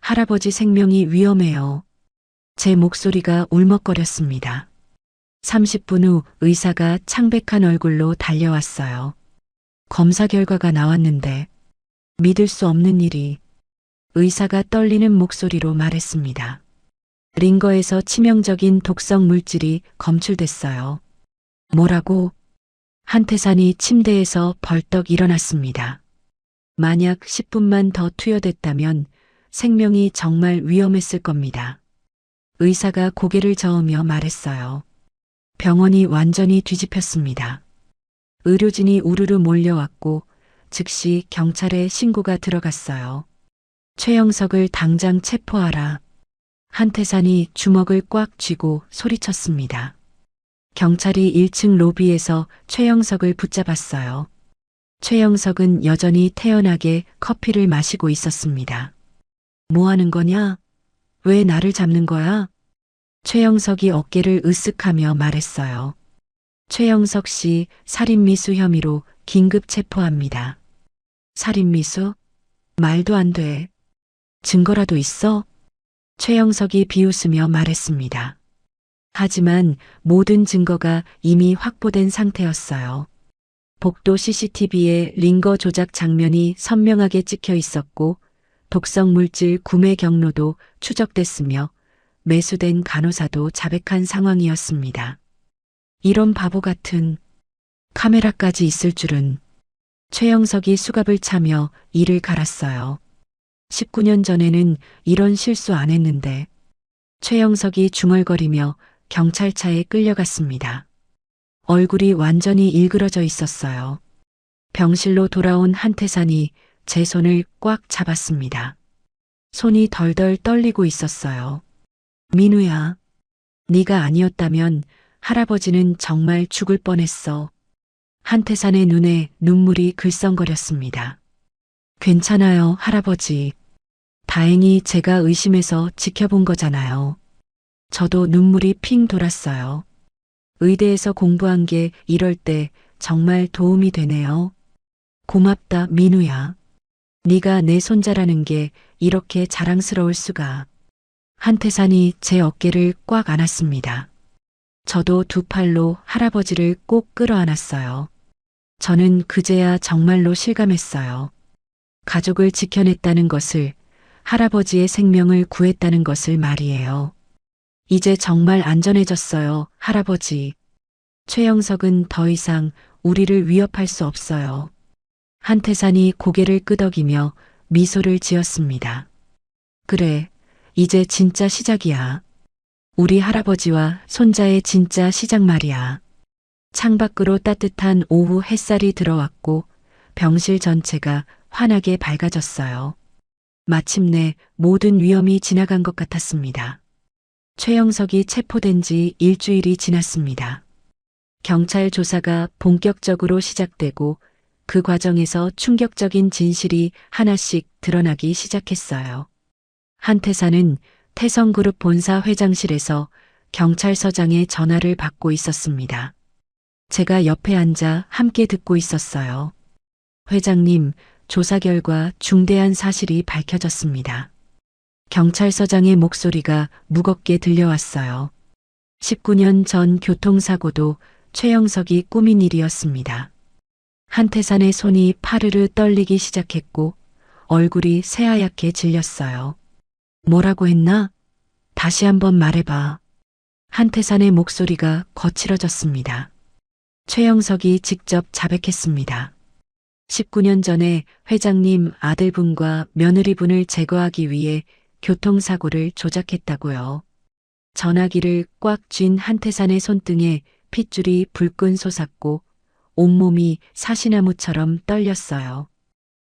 할아버지 생명이 위험해요. 제 목소리가 울먹거렸습니다. 30분 후 의사가 창백한 얼굴로 달려왔어요. 검사 결과가 나왔는데 믿을 수 없는 일이. 의사가 떨리는 목소리로 말했습니다. 링거에서 치명적인 독성 물질이 검출됐어요. 뭐라고? 한태산이 침대에서 벌떡 일어났습니다. 만약 10분만 더 투여됐다면 생명이 정말 위험했을 겁니다. 의사가 고개를 저으며 말했어요. 병원이 완전히 뒤집혔습니다. 의료진이 우르르 몰려왔고 즉시 경찰에 신고가 들어갔어요. 최영석을 당장 체포하라. 한태산이 주먹을 꽉 쥐고 소리쳤습니다. 경찰이 1층 로비에서 최영석을 붙잡았어요. 최영석은 여전히 태연하게 커피를 마시고 있었습니다. 뭐 하는 거냐? 왜 나를 잡는 거야? 최영석이 어깨를 으쓱하며 말했어요. 최영석 씨 살인미수 혐의로 긴급 체포합니다. 살인미수? 말도 안 돼. 증거라도 있어? 최영석이 비웃으며 말했습니다. 하지만 모든 증거가 이미 확보된 상태였어요. 복도 CCTV에 링거 조작 장면이 선명하게 찍혀 있었고 독성 물질 구매 경로도 추적됐으며 매수된 간호사도 자백한 상황이었습니다. 이런 바보 같은 카메라까지 있을 줄은. 최영석이 수갑을 차며 이를 갈았어요. 19년 전에는 이런 실수 안 했는데. 최영석이 중얼거리며 경찰차에 끌려갔습니다. 얼굴이 완전히 일그러져 있었어요. 병실로 돌아온 한태산이 제 손을 꽉 잡았습니다. 손이 덜덜 떨리고 있었어요. 민우야, 네가 아니었다면 할아버지는 정말 죽을 뻔했어. 한태산의 눈에 눈물이 글썽거렸습니다. 괜찮아요, 할아버지. 다행히 제가 의심해서 지켜본 거잖아요. 저도 눈물이 핑 돌았어요. 의대에서 공부한 게 이럴 때 정말 도움이 되네요. 고맙다, 민우야. 네가 내 손자라는 게 이렇게 자랑스러울 수가. 한태산이 제 어깨를 꽉 안았습니다. 저도 두 팔로 할아버지를 꼭 끌어안았어요. 저는 그제야 정말로 실감했어요. 가족을 지켜냈다는 것을, 할아버지의 생명을 구했다는 것을 말이에요. 이제 정말 안전해졌어요, 할아버지. 최영석은 더 이상 우리를 위협할 수 없어요. 한태산이 고개를 끄덕이며 미소를 지었습니다. 그래, 이제 진짜 시작이야. 우리 할아버지와 손자의 진짜 시작 말이야. 창밖으로 따뜻한 오후 햇살이 들어왔고 병실 전체가 환하게 밝아졌어요. 마침내 모든 위험이 지나간 것 같았습니다. 최영석이 체포된 지 일주일이 지났습니다. 경찰 조사가 본격적으로 시작되고 그 과정에서 충격적인 진실이 하나씩 드러나기 시작했어요. 한태산은 태성그룹 본사 회장실에서 경찰서장의 전화를 받고 있었습니다. 제가 옆에 앉아 함께 듣고 있었어요. 회장님, 조사 결과 중대한 사실이 밝혀졌습니다. 경찰서장의 목소리가 무겁게 들려왔어요. 19년 전 교통사고도 최영석이 꾸민 일이었습니다. 한태산의 손이 파르르 떨리기 시작했고 얼굴이 새하얗게 질렸어요. 뭐라고 했나? 다시 한번 말해봐. 한태산의 목소리가 거칠어졌습니다. 최영석이 직접 자백했습니다. 19년 전에 회장님 아들분과 며느리분을 제거하기 위해 교통사고를 조작했다고요. 전화기를 꽉 쥔 한태산의 손등에 핏줄이 불끈 솟았고 온몸이 사시나무처럼 떨렸어요.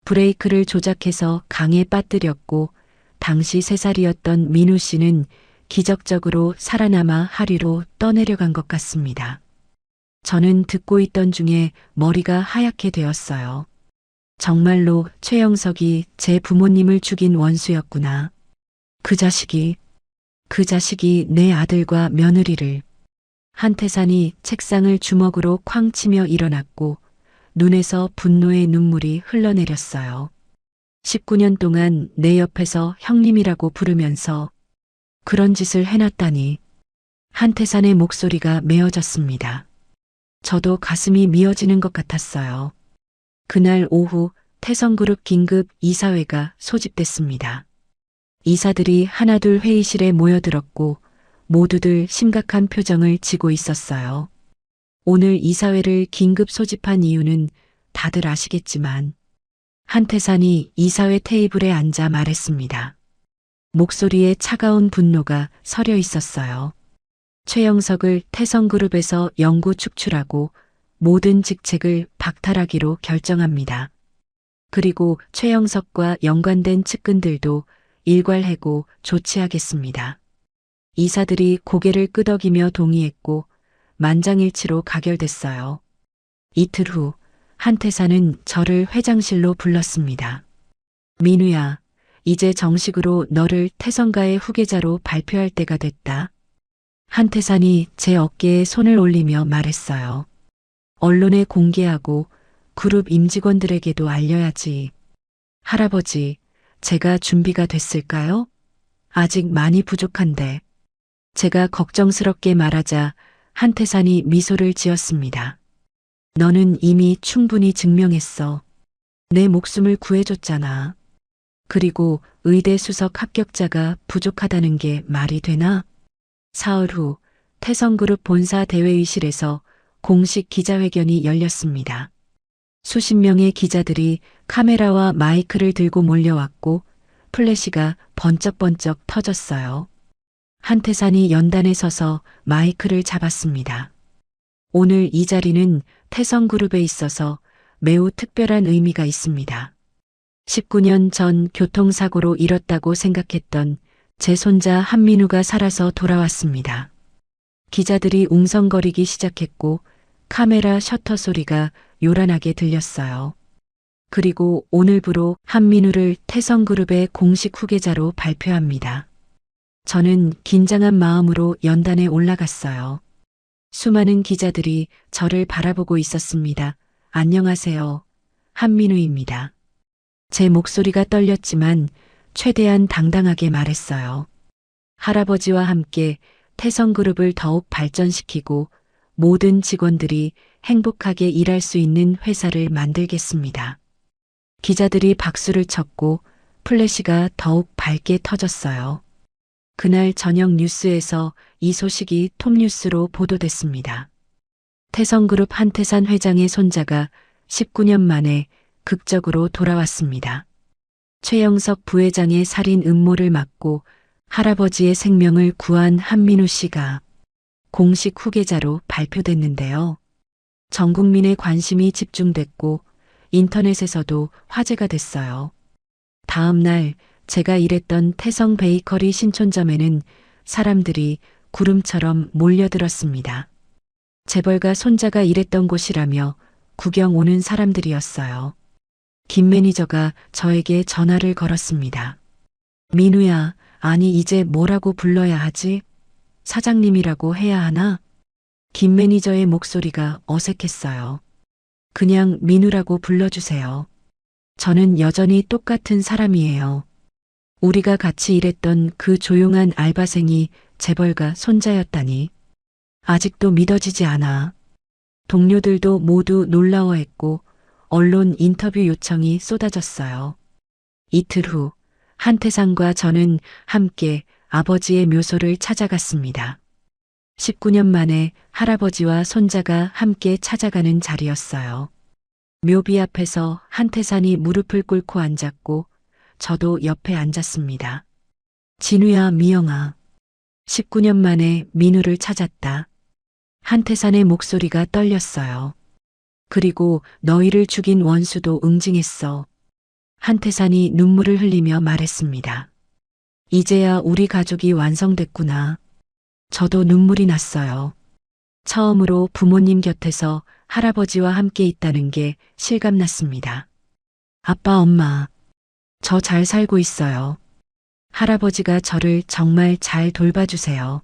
브레이크를 조작해서 강에 빠뜨렸고 당시 3살이었던 민우 씨는 기적적으로 살아남아 하류로 떠내려간 것 같습니다. 저는 듣고 있던 중에 머리가 하얗게 되었어요. 정말로 최영석이 제 부모님을 죽인 원수였구나. 그 자식이 내 아들과 며느리를. 한태산이 책상을 주먹으로 쾅 치며 일어났고 눈에서 분노의 눈물이 흘러내렸어요. 19년 동안 내 옆에서 형님이라고 부르면서 그런 짓을 해놨다니. 한태산의 목소리가 메어졌습니다. 저도 가슴이 미어지는 것 같았어요. 그날 오후 태성그룹 긴급 이사회가 소집됐습니다. 이사들이 하나둘 회의실에 모여들었고 모두들 심각한 표정을 지고 있었어요. 오늘 이사회를 긴급 소집한 이유는 다들 아시겠지만 한태산이 이사회 테이블에 앉아 말했습니다. 목소리에 차가운 분노가 서려 있었어요. 최영석을 태성그룹에서 영구 축출하고 모든 직책을 박탈하기로 결정합니다. 그리고 최영석과 연관된 측근들도 일괄해고 조치하겠습니다. 이사들이 고개를 끄덕이며 동의했고 만장일치로 가결됐어요. 이틀 후 한태산은 저를 회장실로 불렀습니다. 민우야, 이제 정식으로 너를 태성가의 후계자로 발표할 때가 됐다. 한태산이 제 어깨에 손을 올리며 말했어요. 언론에 공개하고 그룹 임직원들에게도 알려야지. 할아버지, 제가 준비가 됐을까요? 아직 많이 부족한데. 제가 걱정스럽게 말하자 한태산이 미소를 지었습니다. 너는 이미 충분히 증명했어. 내 목숨을 구해줬잖아. 그리고 의대 수석 합격자가 부족하다는 게 말이 되나? 사흘 후 태성그룹 본사 대회의실에서 공식 기자회견이 열렸습니다. 수십 명의 기자들이 카메라와 마이크를 들고 몰려왔고 플래시가 번쩍번쩍 터졌어요. 한태산이 연단에 서서 마이크를 잡았습니다. 오늘 이 자리는 태성그룹에 있어서 매우 특별한 의미가 있습니다. 19년 전 교통사고로 잃었다고 생각했던 제 손자 한민우가 살아서 돌아왔습니다. 기자들이 웅성거리기 시작했고 카메라 셔터 소리가 요란하게 들렸어요. 그리고 오늘부로 한민우를 태성그룹의 공식 후계자로 발표합니다. 저는 긴장한 마음으로 연단에 올라갔어요. 수많은 기자들이 저를 바라보고 있었습니다. 안녕하세요. 한민우입니다. 제 목소리가 떨렸지만 최대한 당당하게 말했어요. 할아버지와 함께 태성그룹을 더욱 발전시키고 모든 직원들이 행복하게 일할 수 있는 회사를 만들겠습니다. 기자들이 박수를 쳤고 플래시가 더욱 밝게 터졌어요. 그날 저녁 뉴스에서 이 소식이 톱뉴스로 보도됐습니다. 태성그룹 한태산 회장의 손자가 19년 만에 극적으로 돌아왔습니다. 최영석 부회장의 살인 음모를 막고 할아버지의 생명을 구한 한민우 씨가 공식 후계자로 발표됐는데요. 전 국민의 관심이 집중됐고 인터넷에서도 화제가 됐어요. 다음 날 제가 일했던 태성 베이커리 신촌점에는 사람들이 구름처럼 몰려들었습니다. 재벌가 손자가 일했던 곳이라며 구경 오는 사람들이었어요. 김 매니저가 저에게 전화를 걸었습니다. 민우야, 아니 이제 뭐라고 불러야 하지? 사장님이라고 해야 하나? 김 매니저의 목소리가 어색했어요. 그냥 민우라고 불러주세요. 저는 여전히 똑같은 사람이에요. 우리가 같이 일했던 그 조용한 알바생이 재벌가 손자였다니. 아직도 믿어지지 않아. 동료들도 모두 놀라워했고 언론 인터뷰 요청이 쏟아졌어요. 이틀 후 한태산과 저는 함께 아버지의 묘소를 찾아갔습니다. 19년 만에 할아버지와 손자가 함께 찾아가는 자리였어요. 묘비 앞에서 한태산이 무릎을 꿇고 앉았고 저도 옆에 앉았습니다. 진우야, 미영아. 19년 만에 민우를 찾았다. 한태산의 목소리가 떨렸어요. 그리고 너희를 죽인 원수도 응징했어. 한태산이 눈물을 흘리며 말했습니다. 이제야 우리 가족이 완성됐구나. 저도 눈물이 났어요. 처음으로 부모님 곁에서 할아버지와 함께 있다는 게 실감났습니다. 아빠, 엄마, 저 잘 살고 있어요. 할아버지가 저를 정말 잘 돌봐주세요.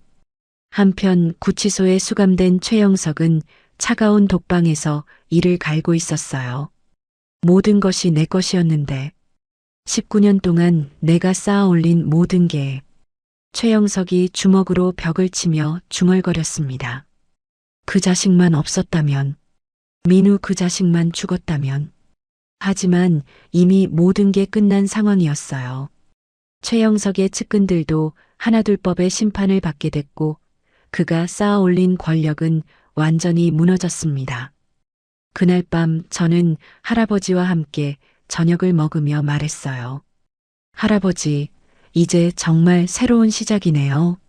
한편 구치소에 수감된 최영석은 차가운 독방에서 이를 갈고 있었어요. 모든 것이 내 것이었는데 19년 동안 내가 쌓아 올린 모든 게. 최영석이 주먹으로 벽을 치며 중얼거렸습니다. 그 자식만 없었다면, 민우 그 자식만 죽었다면. 하지만 이미 모든 게 끝난 상황이었어요. 최영석의 측근들도 하나둘법의 심판을 받게 됐고 그가 쌓아 올린 권력은 완전히 무너졌습니다. 그날 밤 저는 할아버지와 함께 저녁을 먹으며 말했어요. 할아버지, 이제 정말 새로운 시작이네요.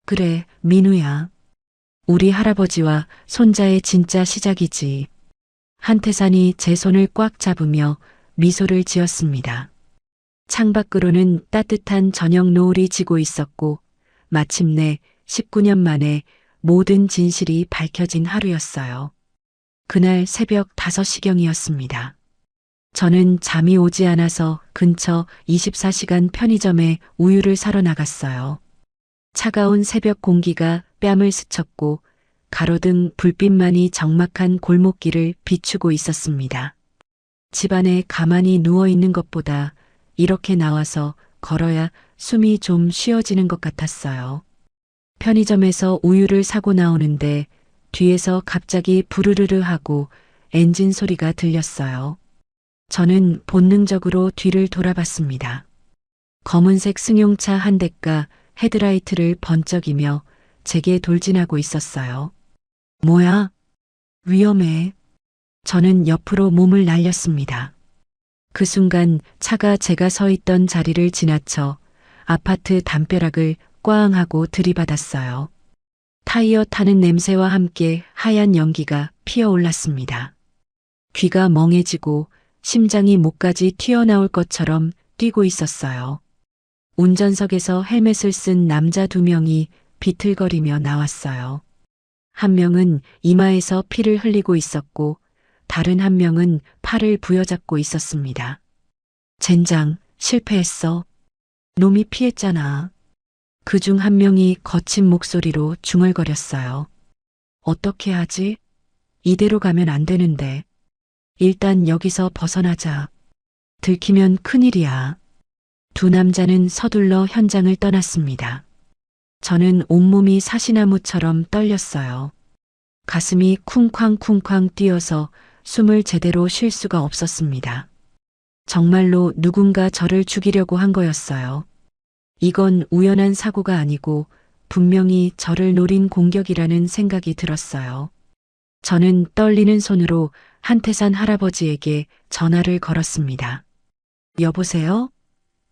그래, 민우야. 우리 할아버지와 손자의 진짜 시작이지. 한태산이 제 손을 꽉 잡으며 미소를 지었습니다. 창밖으로는 따뜻한 저녁 노을이 지고 있었고 마침내 19년 만에 모든 진실이 밝혀진 하루였어요. 그날 새벽 5시경이었습니다. 저는 잠이 오지 않아서 근처 24시간 편의점에 우유를 사러 나갔어요. 차가운 새벽 공기가 뺨을 스쳤고 가로등 불빛만이 적막한 골목길을 비추고 있었습니다. 집안에 가만히 누워 있는 것보다 이렇게 나와서 걸어야 숨이 좀 쉬어지는 것 같았어요. 편의점에서 우유를 사고 나오는데 뒤에서 갑자기 부르르르 하고 엔진 소리가 들렸어요. 저는 본능적으로 뒤를 돌아봤습니다. 검은색 승용차 한 대가 헤드라이트를 번쩍이며 제게 돌진하고 있었어요. 뭐야? 위험해. 저는 옆으로 몸을 날렸습니다. 그 순간 차가 제가 서 있던 자리를 지나쳐 아파트 담벼락을 꽝 하고 들이받았어요. 타이어 타는 냄새와 함께 하얀 연기가 피어올랐습니다. 귀가 멍해지고 심장이 목까지 튀어나올 것처럼 뛰고 있었어요. 운전석에서 헬멧을 쓴 남자 2명이 비틀거리며 나왔어요. 한 명은 이마에서 피를 흘리고 있었고 다른 한 명은 팔을 부여잡고 있었습니다. 젠장, 실패했어. 놈이 피했잖아. 그중 한 명이 거친 목소리로 중얼거렸어요. 어떻게 하지? 이대로 가면 안 되는데. 일단 여기서 벗어나자. 들키면 큰일이야. 두 남자는 서둘러 현장을 떠났습니다. 저는 온몸이 사시나무처럼 떨렸어요. 가슴이 쿵쾅쿵쾅 뛰어서 숨을 제대로 쉴 수가 없었습니다. 정말로 누군가 저를 죽이려고 한 거였어요. 이건 우연한 사고가 아니고 분명히 저를 노린 공격이라는 생각이 들었어요. 저는 떨리는 손으로 한태산 할아버지에게 전화를 걸었습니다. 여보세요?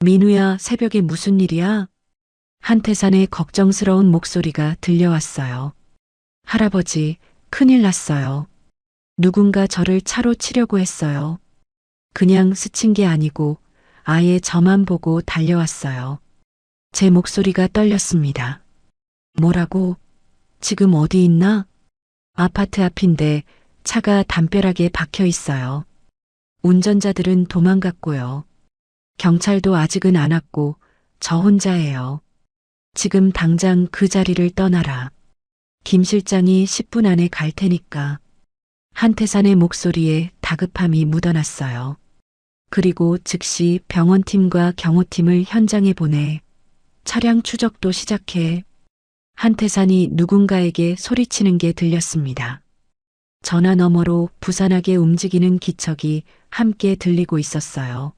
민우야, 새벽에 무슨 일이야? 한태산의 걱정스러운 목소리가 들려왔어요. 할아버지, 큰일 났어요. 누군가 저를 차로 치려고 했어요. 그냥 스친 게 아니고 아예 저만 보고 달려왔어요. 제 목소리가 떨렸습니다. 뭐라고? 지금 어디 있나? 아파트 앞인데 차가 담벼락에 박혀 있어요. 운전자들은 도망갔고요. 경찰도 아직은 안 왔고 저 혼자예요. 지금 당장 그 자리를 떠나라. 김 실장이 10분 안에 갈 테니까. 한태산의 목소리에 다급함이 묻어났어요. 그리고 즉시 병원팀과 경호팀을 현장에 보내. 차량 추적도 시작해. 한태산이 누군가에게 소리치는 게 들렸습니다. 전화 너머로 부산하게 움직이는 기척이 함께 들리고 있었어요.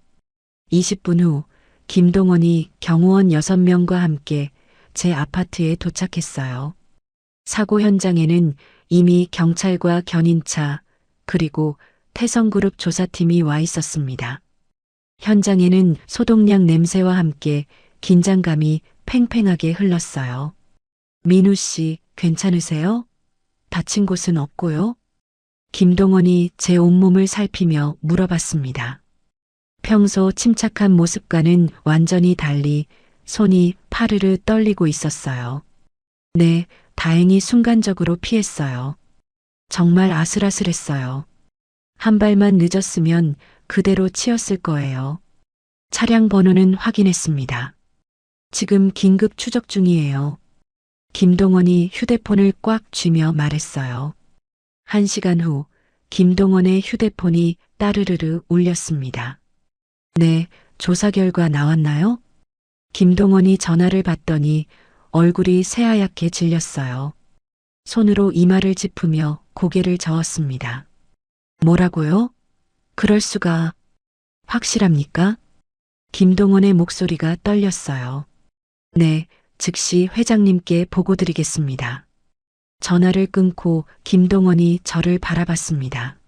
20분 후 김동원이 경호원 6명과 함께 제 아파트에 도착했어요. 사고 현장에는 이미 경찰과 견인차 그리고 태성그룹 조사팀이 와 있었습니다. 현장에는 소독약 냄새와 함께 긴장감이 팽팽하게 흘렀어요. 민우 씨, 괜찮으세요? 다친 곳은 없고요? 김동원이 제 온몸을 살피며 물어봤습니다. 평소 침착한 모습과는 완전히 달리 손이 파르르 떨리고 있었어요. 네, 다행히 순간적으로 피했어요. 정말 아슬아슬했어요. 한 발만 늦었으면 그대로 치였을 거예요. 차량 번호는 확인했습니다. 지금 긴급 추적 중이에요. 김동원이 휴대폰을 꽉 쥐며 말했어요. 1시간 후 김동원의 휴대폰이 따르르르 울렸습니다. 네, 조사 결과 나왔나요? 김동원이 전화를 받더니 얼굴이 새하얗게 질렸어요. 손으로 이마를 짚으며 고개를 저었습니다. 뭐라고요? 그럴 수가. 확실합니까? 김동원의 목소리가 떨렸어요. 네, 즉시 회장님께 보고드리겠습니다. 전화를 끊고 김동원이 저를 바라봤습니다.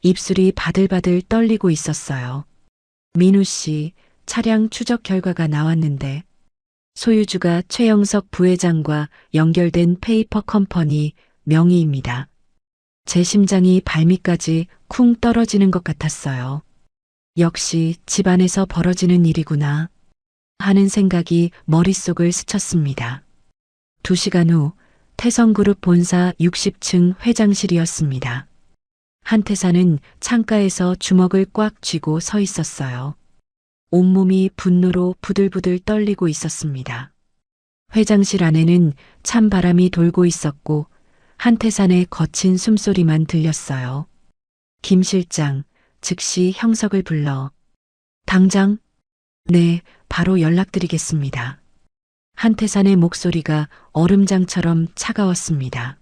입술이 바들바들 떨리고 있었어요. 민우 씨, 차량 추적 결과가 나왔는데 소유주가 최영석 부회장과 연결된 페이퍼 컴퍼니 명의입니다. 제 심장이 발밑까지 쿵 떨어지는 것 같았어요. 역시 집안에서 벌어지는 일이구나 하는 생각이 머릿속을 스쳤습니다. 2시간 후 태성그룹 본사 60층 회장실이었습니다. 한태사는 창가에서 주먹을 꽉 쥐고 서 있었어요. 온몸이 분노로 부들부들 떨리고 있었습니다. 회장실 안에는 찬바람이 돌고 있었고 한태산의 거친 숨소리만 들렸어요. 김 실장, 즉시 형석을 불러. 당장? 네, 바로 연락드리겠습니다. 한태산의 목소리가 얼음장처럼 차가웠습니다.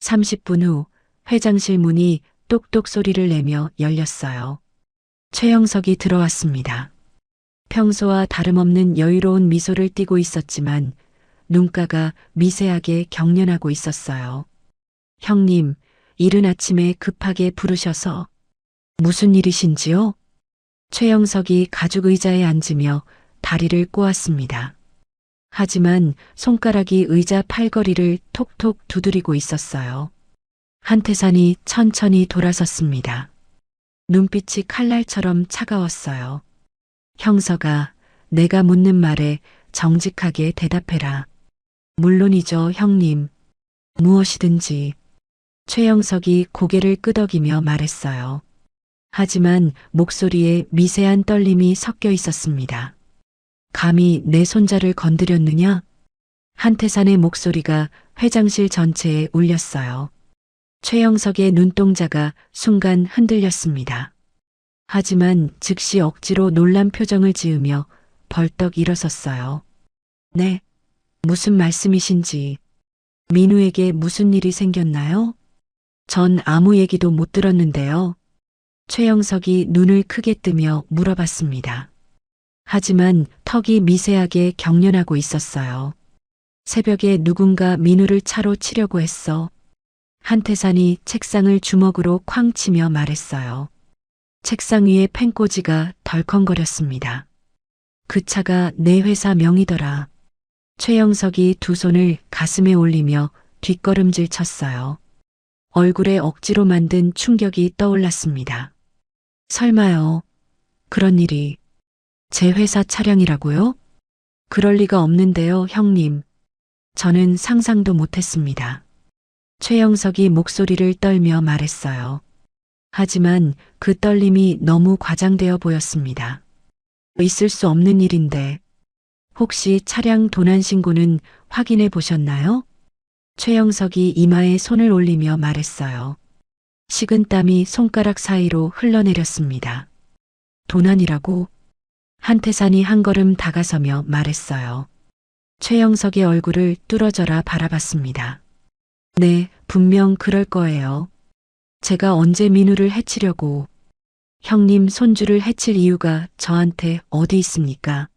30분 후 회장실 문이 똑똑 소리를 내며 열렸어요. 최영석이 들어왔습니다. 평소와 다름없는 여유로운 미소를 띠고 있었지만 눈가가 미세하게 경련하고 있었어요. 형님, 이른 아침에 급하게 부르셔서 무슨 일이신지요? 최영석이 가죽 의자에 앉으며 다리를 꼬았습니다. 하지만 손가락이 의자 팔걸이를 톡톡 두드리고 있었어요. 한태산이 천천히 돌아섰습니다. 눈빛이 칼날처럼 차가웠어요. 형석아, 내가 묻는 말에 정직하게 대답해라. 물론이죠, 형님. 무엇이든지. 최영석이 고개를 끄덕이며 말했어요. 하지만 목소리에 미세한 떨림이 섞여 있었습니다. 감히 내 손자를 건드렸느냐? 한태산의 목소리가 회장실 전체에 울렸어요. 최영석의 눈동자가 순간 흔들렸습니다. 하지만 즉시 억지로 놀란 표정을 지으며 벌떡 일어섰어요. 네, 무슨 말씀이신지. 민우에게 무슨 일이 생겼나요? 전 아무 얘기도 못 들었는데요. 최영석이 눈을 크게 뜨며 물어봤습니다. 하지만 턱이 미세하게 경련하고 있었어요. 새벽에 누군가 민우를 차로 치려고 했어. 한태산이 책상을 주먹으로 쾅 치며 말했어요. 책상 위에 펜꽂이가 덜컹거렸습니다. 그 차가 내 회사 명이더라. 최영석이 두 손을 가슴에 올리며 뒷걸음질 쳤어요. 얼굴에 억지로 만든 충격이 떠올랐습니다. 설마요. 그런 일이 제 회사 차량이라고요? 그럴 리가 없는데요, 형님. 저는 상상도 못했습니다. 최영석이 목소리를 떨며 말했어요. 하지만 그 떨림이 너무 과장되어 보였습니다. 있을 수 없는 일인데. 혹시 차량 도난 신고는 확인해 보셨나요? 최영석이 이마에 손을 올리며 말했어요. 식은땀이 손가락 사이로 흘러내렸습니다. 도난이라고? 한태산이 한 걸음 다가서며 말했어요. 최영석의 얼굴을 뚫어져라 바라봤습니다. 네, 분명 그럴 거예요. 제가 언제 민우를 해치려고. 형님 손주를 해칠 이유가 저한테 어디 있습니까?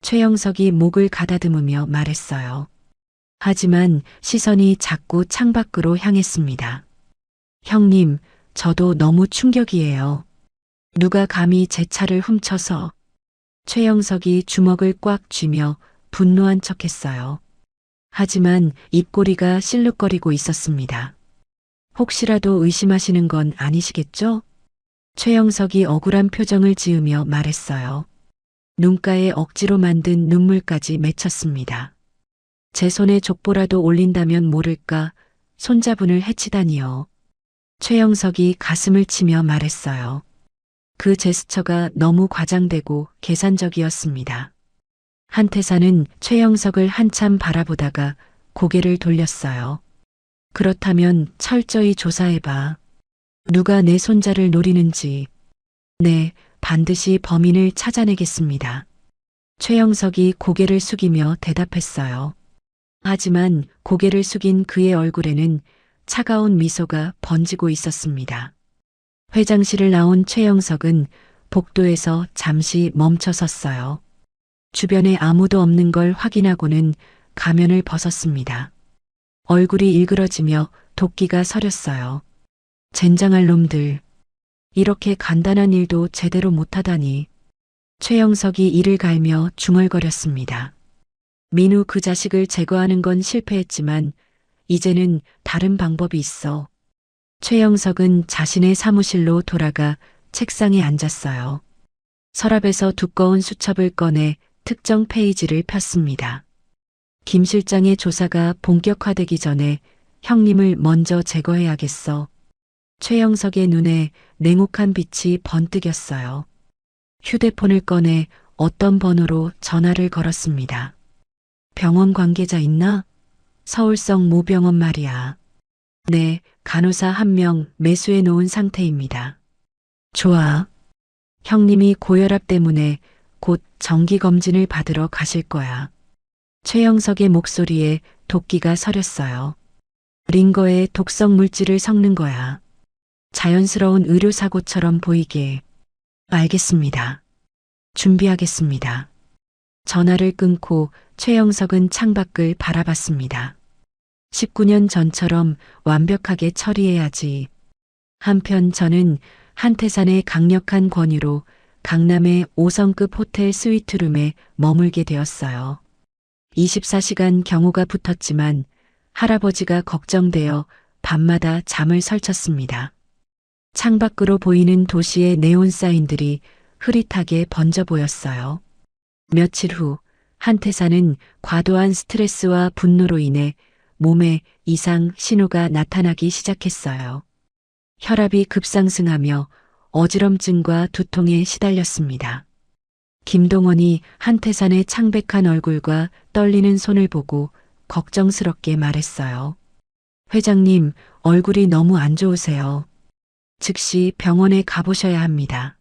최영석이 목을 가다듬으며 말했어요. 하지만 시선이 자꾸 창밖으로 향했습니다. 형님, 저도 너무 충격이에요. 누가 감히 제 차를 훔쳐서. 최영석이 주먹을 꽉 쥐며 분노한 척했어요. 하지만 입꼬리가 실룩거리고 있었습니다. 혹시라도 의심하시는 건 아니시겠죠? 최영석이 억울한 표정을 지으며 말했어요. 눈가에 억지로 만든 눈물까지 맺혔습니다. 제 손에 족보라도 올린다면 모를까 손자분을 해치다니요. 최영석이 가슴을 치며 말했어요. 그 제스처가 너무 과장되고 계산적이었습니다. 한태사는 최영석을 한참 바라보다가 고개를 돌렸어요. 그렇다면 철저히 조사해봐. 누가 내 손자를 노리는지. 네, 반드시 범인을 찾아내겠습니다. 최영석이 고개를 숙이며 대답했어요. 하지만 고개를 숙인 그의 얼굴에는 차가운 미소가 번지고 있었습니다. 회장실을 나온 최영석은 복도에서 잠시 멈춰 섰어요. 주변에 아무도 없는 걸 확인하고는 가면을 벗었습니다. 얼굴이 일그러지며 도끼가 서렸어요. 젠장할 놈들. 이렇게 간단한 일도 제대로 못하다니. 최영석이 이를 갈며 중얼거렸습니다. 민우 그 자식을 제거하는 건 실패했지만 이제는 다른 방법이 있어. 최영석은 자신의 사무실로 돌아가 책상에 앉았어요. 서랍에서 두꺼운 수첩을 꺼내 특정 페이지를 폈습니다. 김 실장의 조사가 본격화되기 전에 형님을 먼저 제거해야겠어. 최영석의 눈에 냉혹한 빛이 번뜩였어요. 휴대폰을 꺼내 어떤 번호로 전화를 걸었습니다. 병원 관계자 있나? 서울성 모병원 말이야. 네, 간호사 1명 매수해 놓은 상태입니다. 좋아. 형님이 고혈압 때문에 곧 정기검진을 받으러 가실 거야. 최영석의 목소리에 도끼가 서렸어요. 링거에 독성 물질을 섞는 거야. 자연스러운 의료사고처럼 보이게. 알겠습니다. 준비하겠습니다. 전화를 끊고 최영석은 창밖을 바라봤습니다. 19년 전처럼 완벽하게 처리해야지. 한편 저는 한태산의 강력한 권유로 강남의 5성급 호텔 스위트룸에 머물게 되었어요. 24시간 경호가 붙었지만 할아버지가 걱정되어 밤마다 잠을 설쳤습니다. 창밖으로 보이는 도시의 네온 사인들이 흐릿하게 번져 보였어요. 며칠 후 한태사는 과도한 스트레스와 분노로 인해 몸에 이상 신호가 나타나기 시작했어요. 혈압이 급상승하며 어지럼증과 두통에 시달렸습니다. 김동원이 한태산의 창백한 얼굴과 떨리는 손을 보고 걱정스럽게 말했어요. 회장님, 얼굴이 너무 안 좋으세요. 즉시 병원에 가보셔야 합니다.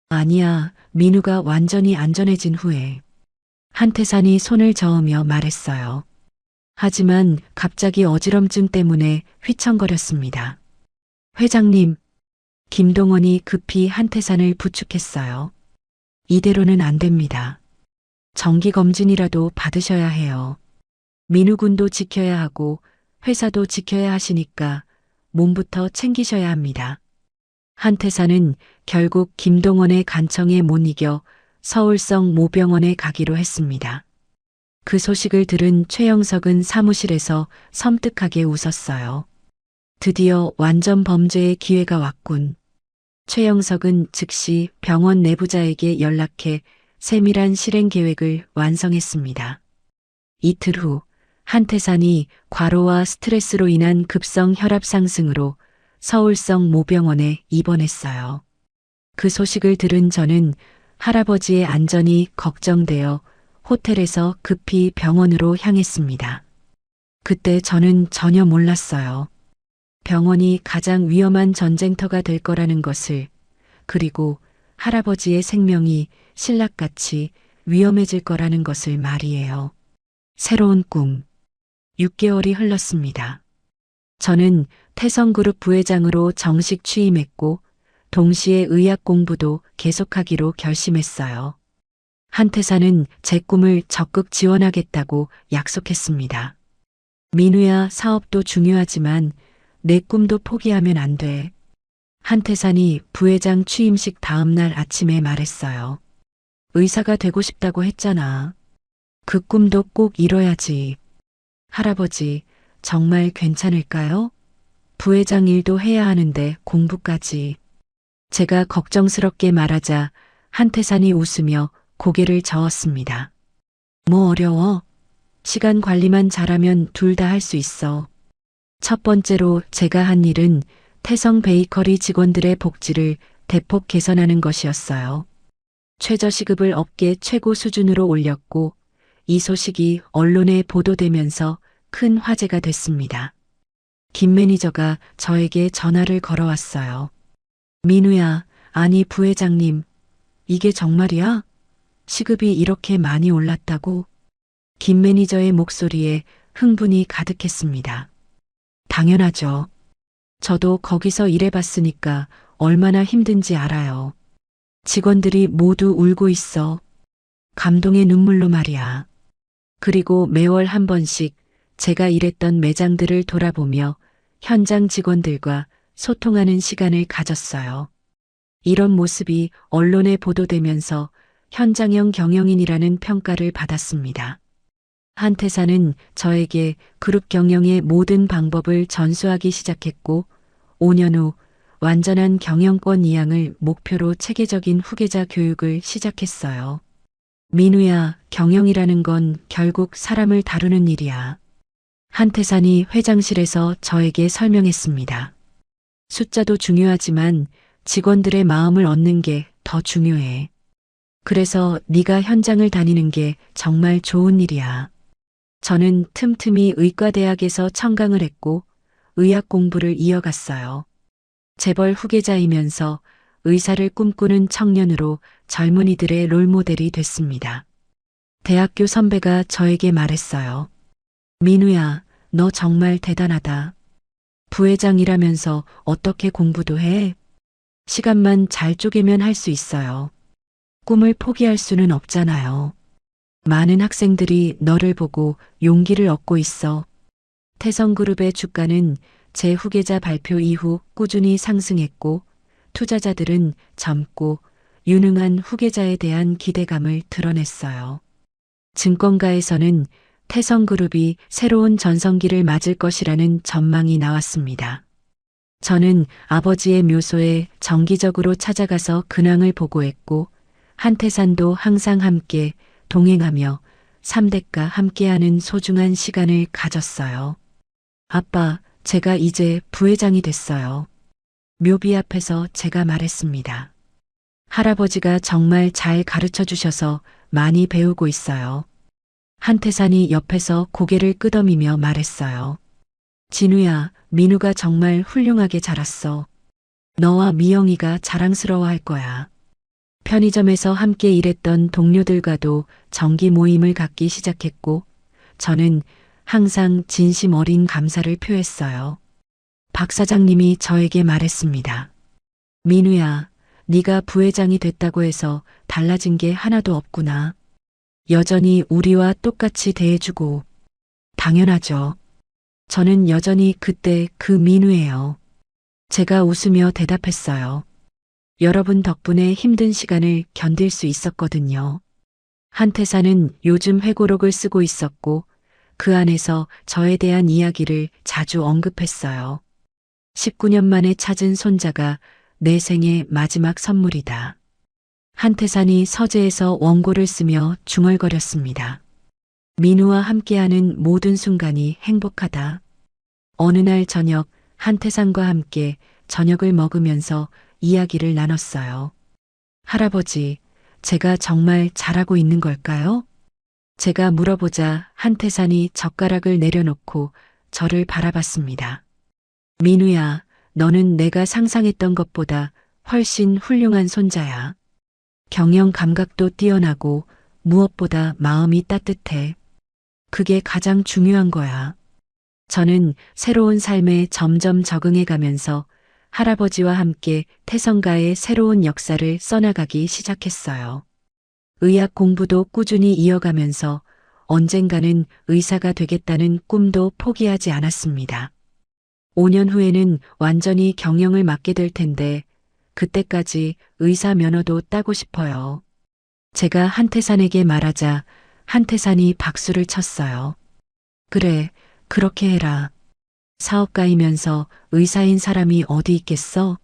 아니야, 민우가 완전히 안전해진 후에. 한태산이 손을 저으며 말했어요. 하지만 갑자기 어지럼증 때문에 휘청거렸습니다. 회장님, 김동원이 급히 한태산을 부축했어요. 이대로는 안 됩니다. 정기검진이라도 받으셔야 해요. 민우 군도 지켜야 하고 회사도 지켜야 하시니까 몸부터 챙기셔야 합니다. 한태사는 결국 김동원의 간청에 못 이겨 서울성 모병원에 가기로 했습니다. 그 소식을 들은 최영석은 사무실에서 섬뜩하게 웃었어요. 드디어 완전 범죄의 기회가 왔군. 최영석은 즉시 병원 내부자에게 연락해 세밀한 실행 계획을 완성했습니다. 이틀 후 한태산이 과로와 스트레스로 인한 급성 혈압 상승으로 서울성 모병원에 입원했어요. 그 소식을 들은 저는 할아버지의 안전이 걱정되어 호텔에서 급히 병원으로 향했습니다. 그때 저는 전혀 몰랐어요. 병원이 가장 위험한 전쟁터가 될 거라는 것을, 그리고 할아버지의 생명이 신락같이 위험해질 거라는 것을 말이에요. 새로운 꿈. 6개월이 흘렀습니다. 저는 태성그룹 부회장으로 정식 취임했고 동시에 의학 공부도 계속하기로 결심했어요. 한태사는 제 꿈을 적극 지원하겠다고 약속했습니다. 민우야, 사업도 중요하지만 내 꿈도 포기하면 안 돼. 한태산이 부회장 취임식 다음날 아침에 말했어요. 의사가 되고 싶다고 했잖아. 그 꿈도 꼭 이뤄야지. 할아버지, 정말 괜찮을까요? 부회장 일도 해야 하는데 공부까지. 제가 걱정스럽게 말하자 한태산이 웃으며 고개를 저었습니다. 뭐 어려워? 시간 관리만 잘하면 둘 다 할 수 있어. 첫 번째로 제가 한 일은 태성 베이커리 직원들의 복지를 대폭 개선하는 것이었어요. 최저시급을 업계 최고 수준으로 올렸고 이 소식이 언론에 보도되면서 큰 화제가 됐습니다. 김 매니저가 저에게 전화를 걸어왔어요. 민우야, 아니 부회장님, 이게 정말이야? 시급이 이렇게 많이 올랐다고? 김 매니저의 목소리에 흥분이 가득했습니다. 당연하죠. 저도 거기서 일해봤으니까 얼마나 힘든지 알아요. 직원들이 모두 울고 있어. 감동의 눈물로 말이야. 그리고 매월 한 번씩 제가 일했던 매장들을 돌아보며 현장 직원들과 소통하는 시간을 가졌어요. 이런 모습이 언론에 보도되면서 현장형 경영인이라는 평가를 받았습니다. 한태사는 저에게 그룹 경영의 모든 방법을 전수하기 시작했고 5년 후 완전한 경영권 이양을 목표로 체계적인 후계자 교육을 시작했어요. 민우야, 경영이라는 건 결국 사람을 다루는 일이야. 한태산이 회장실에서 저에게 설명했습니다. 숫자도 중요하지만 직원들의 마음을 얻는 게 더 중요해. 그래서 네가 현장을 다니는 게 정말 좋은 일이야. 저는 틈틈이 의과대학에서 청강을 했고 의학 공부를 이어갔어요. 재벌 후계자이면서 의사를 꿈꾸는 청년으로 젊은이들의 롤모델이 됐습니다. 대학교 선배가 저에게 말했어요. 민우야, 너 정말 대단하다. 부회장이라면서 어떻게 공부도 해? 시간만 잘 쪼개면 할 수 있어요. 꿈을 포기할 수는 없잖아요. 많은 학생들이 너를 보고 용기를 얻고 있어. 태성그룹의 주가는 제 후계자 발표 이후 꾸준히 상승했고 투자자들은 젊고 유능한 후계자에 대한 기대감을 드러냈어요. 증권가에서는 태성그룹이 새로운 전성기를 맞을 것이라는 전망이 나왔습니다. 저는 아버지의 묘소에 정기적으로 찾아가서 근황을 보고했고 한태산도 항상 함께 동행하며 3대가 함께하는 소중한 시간을 가졌어요. 아빠, 제가 이제 부회장이 됐어요. 묘비 앞에서 제가 말했습니다. 할아버지가 정말 잘 가르쳐 주셔서 많이 배우고 있어요. 한태산이 옆에서 고개를 끄덕이며 말했어요. 진우야, 민우가 정말 훌륭하게 자랐어. 너와 미영이가 자랑스러워할 거야. 편의점에서 함께 일했던 동료들과도 정기 모임을 갖기 시작했고 저는 항상 진심 어린 감사를 표했어요. 박 사장님이 저에게 말했습니다. 민우야, 네가 부회장이 됐다고 해서 달라진 게 하나도 없구나. 여전히 우리와 똑같이 대해주고. 당연하죠. 저는 여전히 그때 그 민우예요. 제가 웃으며 대답했어요. 여러분 덕분에 힘든 시간을 견딜 수 있었거든요. 한태사는 요즘 회고록을 쓰고 있었고 그 안에서 저에 대한 이야기를 자주 언급했어요. 19년 만에 찾은 손자가 내 생의 마지막 선물이다. 한태산이 서재에서 원고를 쓰며 중얼거렸습니다. 민우와 함께하는 모든 순간이 행복하다. 어느 날 저녁 한태산과 함께 저녁을 먹으면서 이야기를 나눴어요. 할아버지, 제가 정말 잘하고 있는 걸까요? 제가 물어보자 한태산이 젓가락을 내려놓고 저를 바라봤습니다. 민우야, 너는 내가 상상했던 것보다 훨씬 훌륭한 손자야. 경영 감각도 뛰어나고 무엇보다 마음이 따뜻해. 그게 가장 중요한 거야. 저는 새로운 삶에 점점 적응해 가면서 할아버지와 함께 태성가의 새로운 역사를 써나가기 시작했어요. 의학 공부도 꾸준히 이어가면서 언젠가는 의사가 되겠다는 꿈도 포기하지 않았습니다. 5년 후에는 완전히 경영을 맡게 될 텐데 그때까지 의사 면허도 따고 싶어요. 제가 한태산에게 말하자 한태산이 박수를 쳤어요. 그래, 그렇게 해라. 사업가이면서 의사인 사람이 어디 있겠어?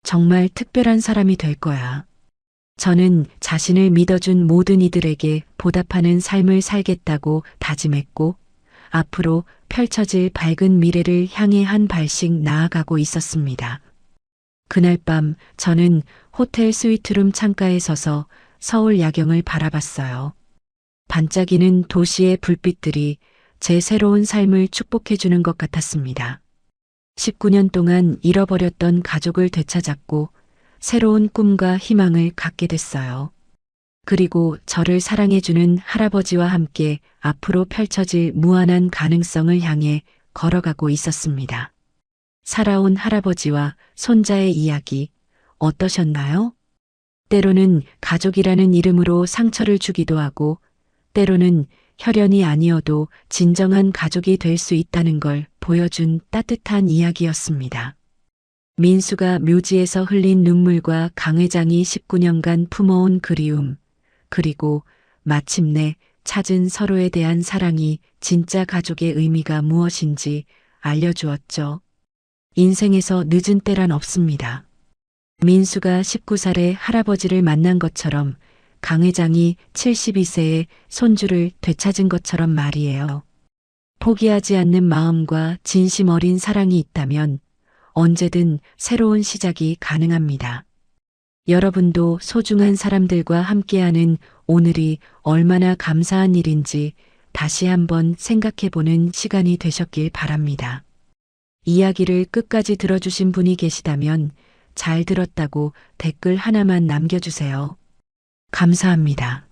정말 특별한 사람이 될 거야. 저는 자신을 믿어준 모든 이들에게 보답하는 삶을 살겠다고 다짐했고, 앞으로 펼쳐질 밝은 미래를 향해 한 발씩 나아가고 있었습니다. 그날 밤 저는 호텔 스위트룸 창가에 서서 서울 야경을 바라봤어요. 반짝이는 도시의 불빛들이 제 새로운 삶을 축복해주는 것 같았습니다. 19년 동안 잃어버렸던 가족을 되찾았고 새로운 꿈과 희망을 갖게 됐어요. 그리고 저를 사랑해주는 할아버지와 함께 앞으로 펼쳐질 무한한 가능성을 향해 걸어가고 있었습니다. 살아온 할아버지와 손자의 이야기 어떠셨나요? 때로는 가족이라는 이름으로 상처를 주기도 하고 때로는 혈연이 아니어도 진정한 가족이 될 수 있다는 걸 보여준 따뜻한 이야기였습니다. 민수가 묘지에서 흘린 눈물과 강 회장이 19년간 품어온 그리움, 그리고 마침내 찾은 서로에 대한 사랑이 진짜 가족의 의미가 무엇인지 알려주었죠. 인생에서 늦은 때란 없습니다. 민수가 19살에 할아버지를 만난 것처럼 강 회장이 72세에 손주를 되찾은 것처럼 말이에요. 포기하지 않는 마음과 진심 어린 사랑이 있다면 언제든 새로운 시작이 가능합니다. 여러분도 소중한 사람들과 함께하는 오늘이 얼마나 감사한 일인지 다시 한번 생각해보는 시간이 되셨길 바랍니다. 이야기를 끝까지 들어주신 분이 계시다면 잘 들었다고 댓글 하나만 남겨주세요. 감사합니다.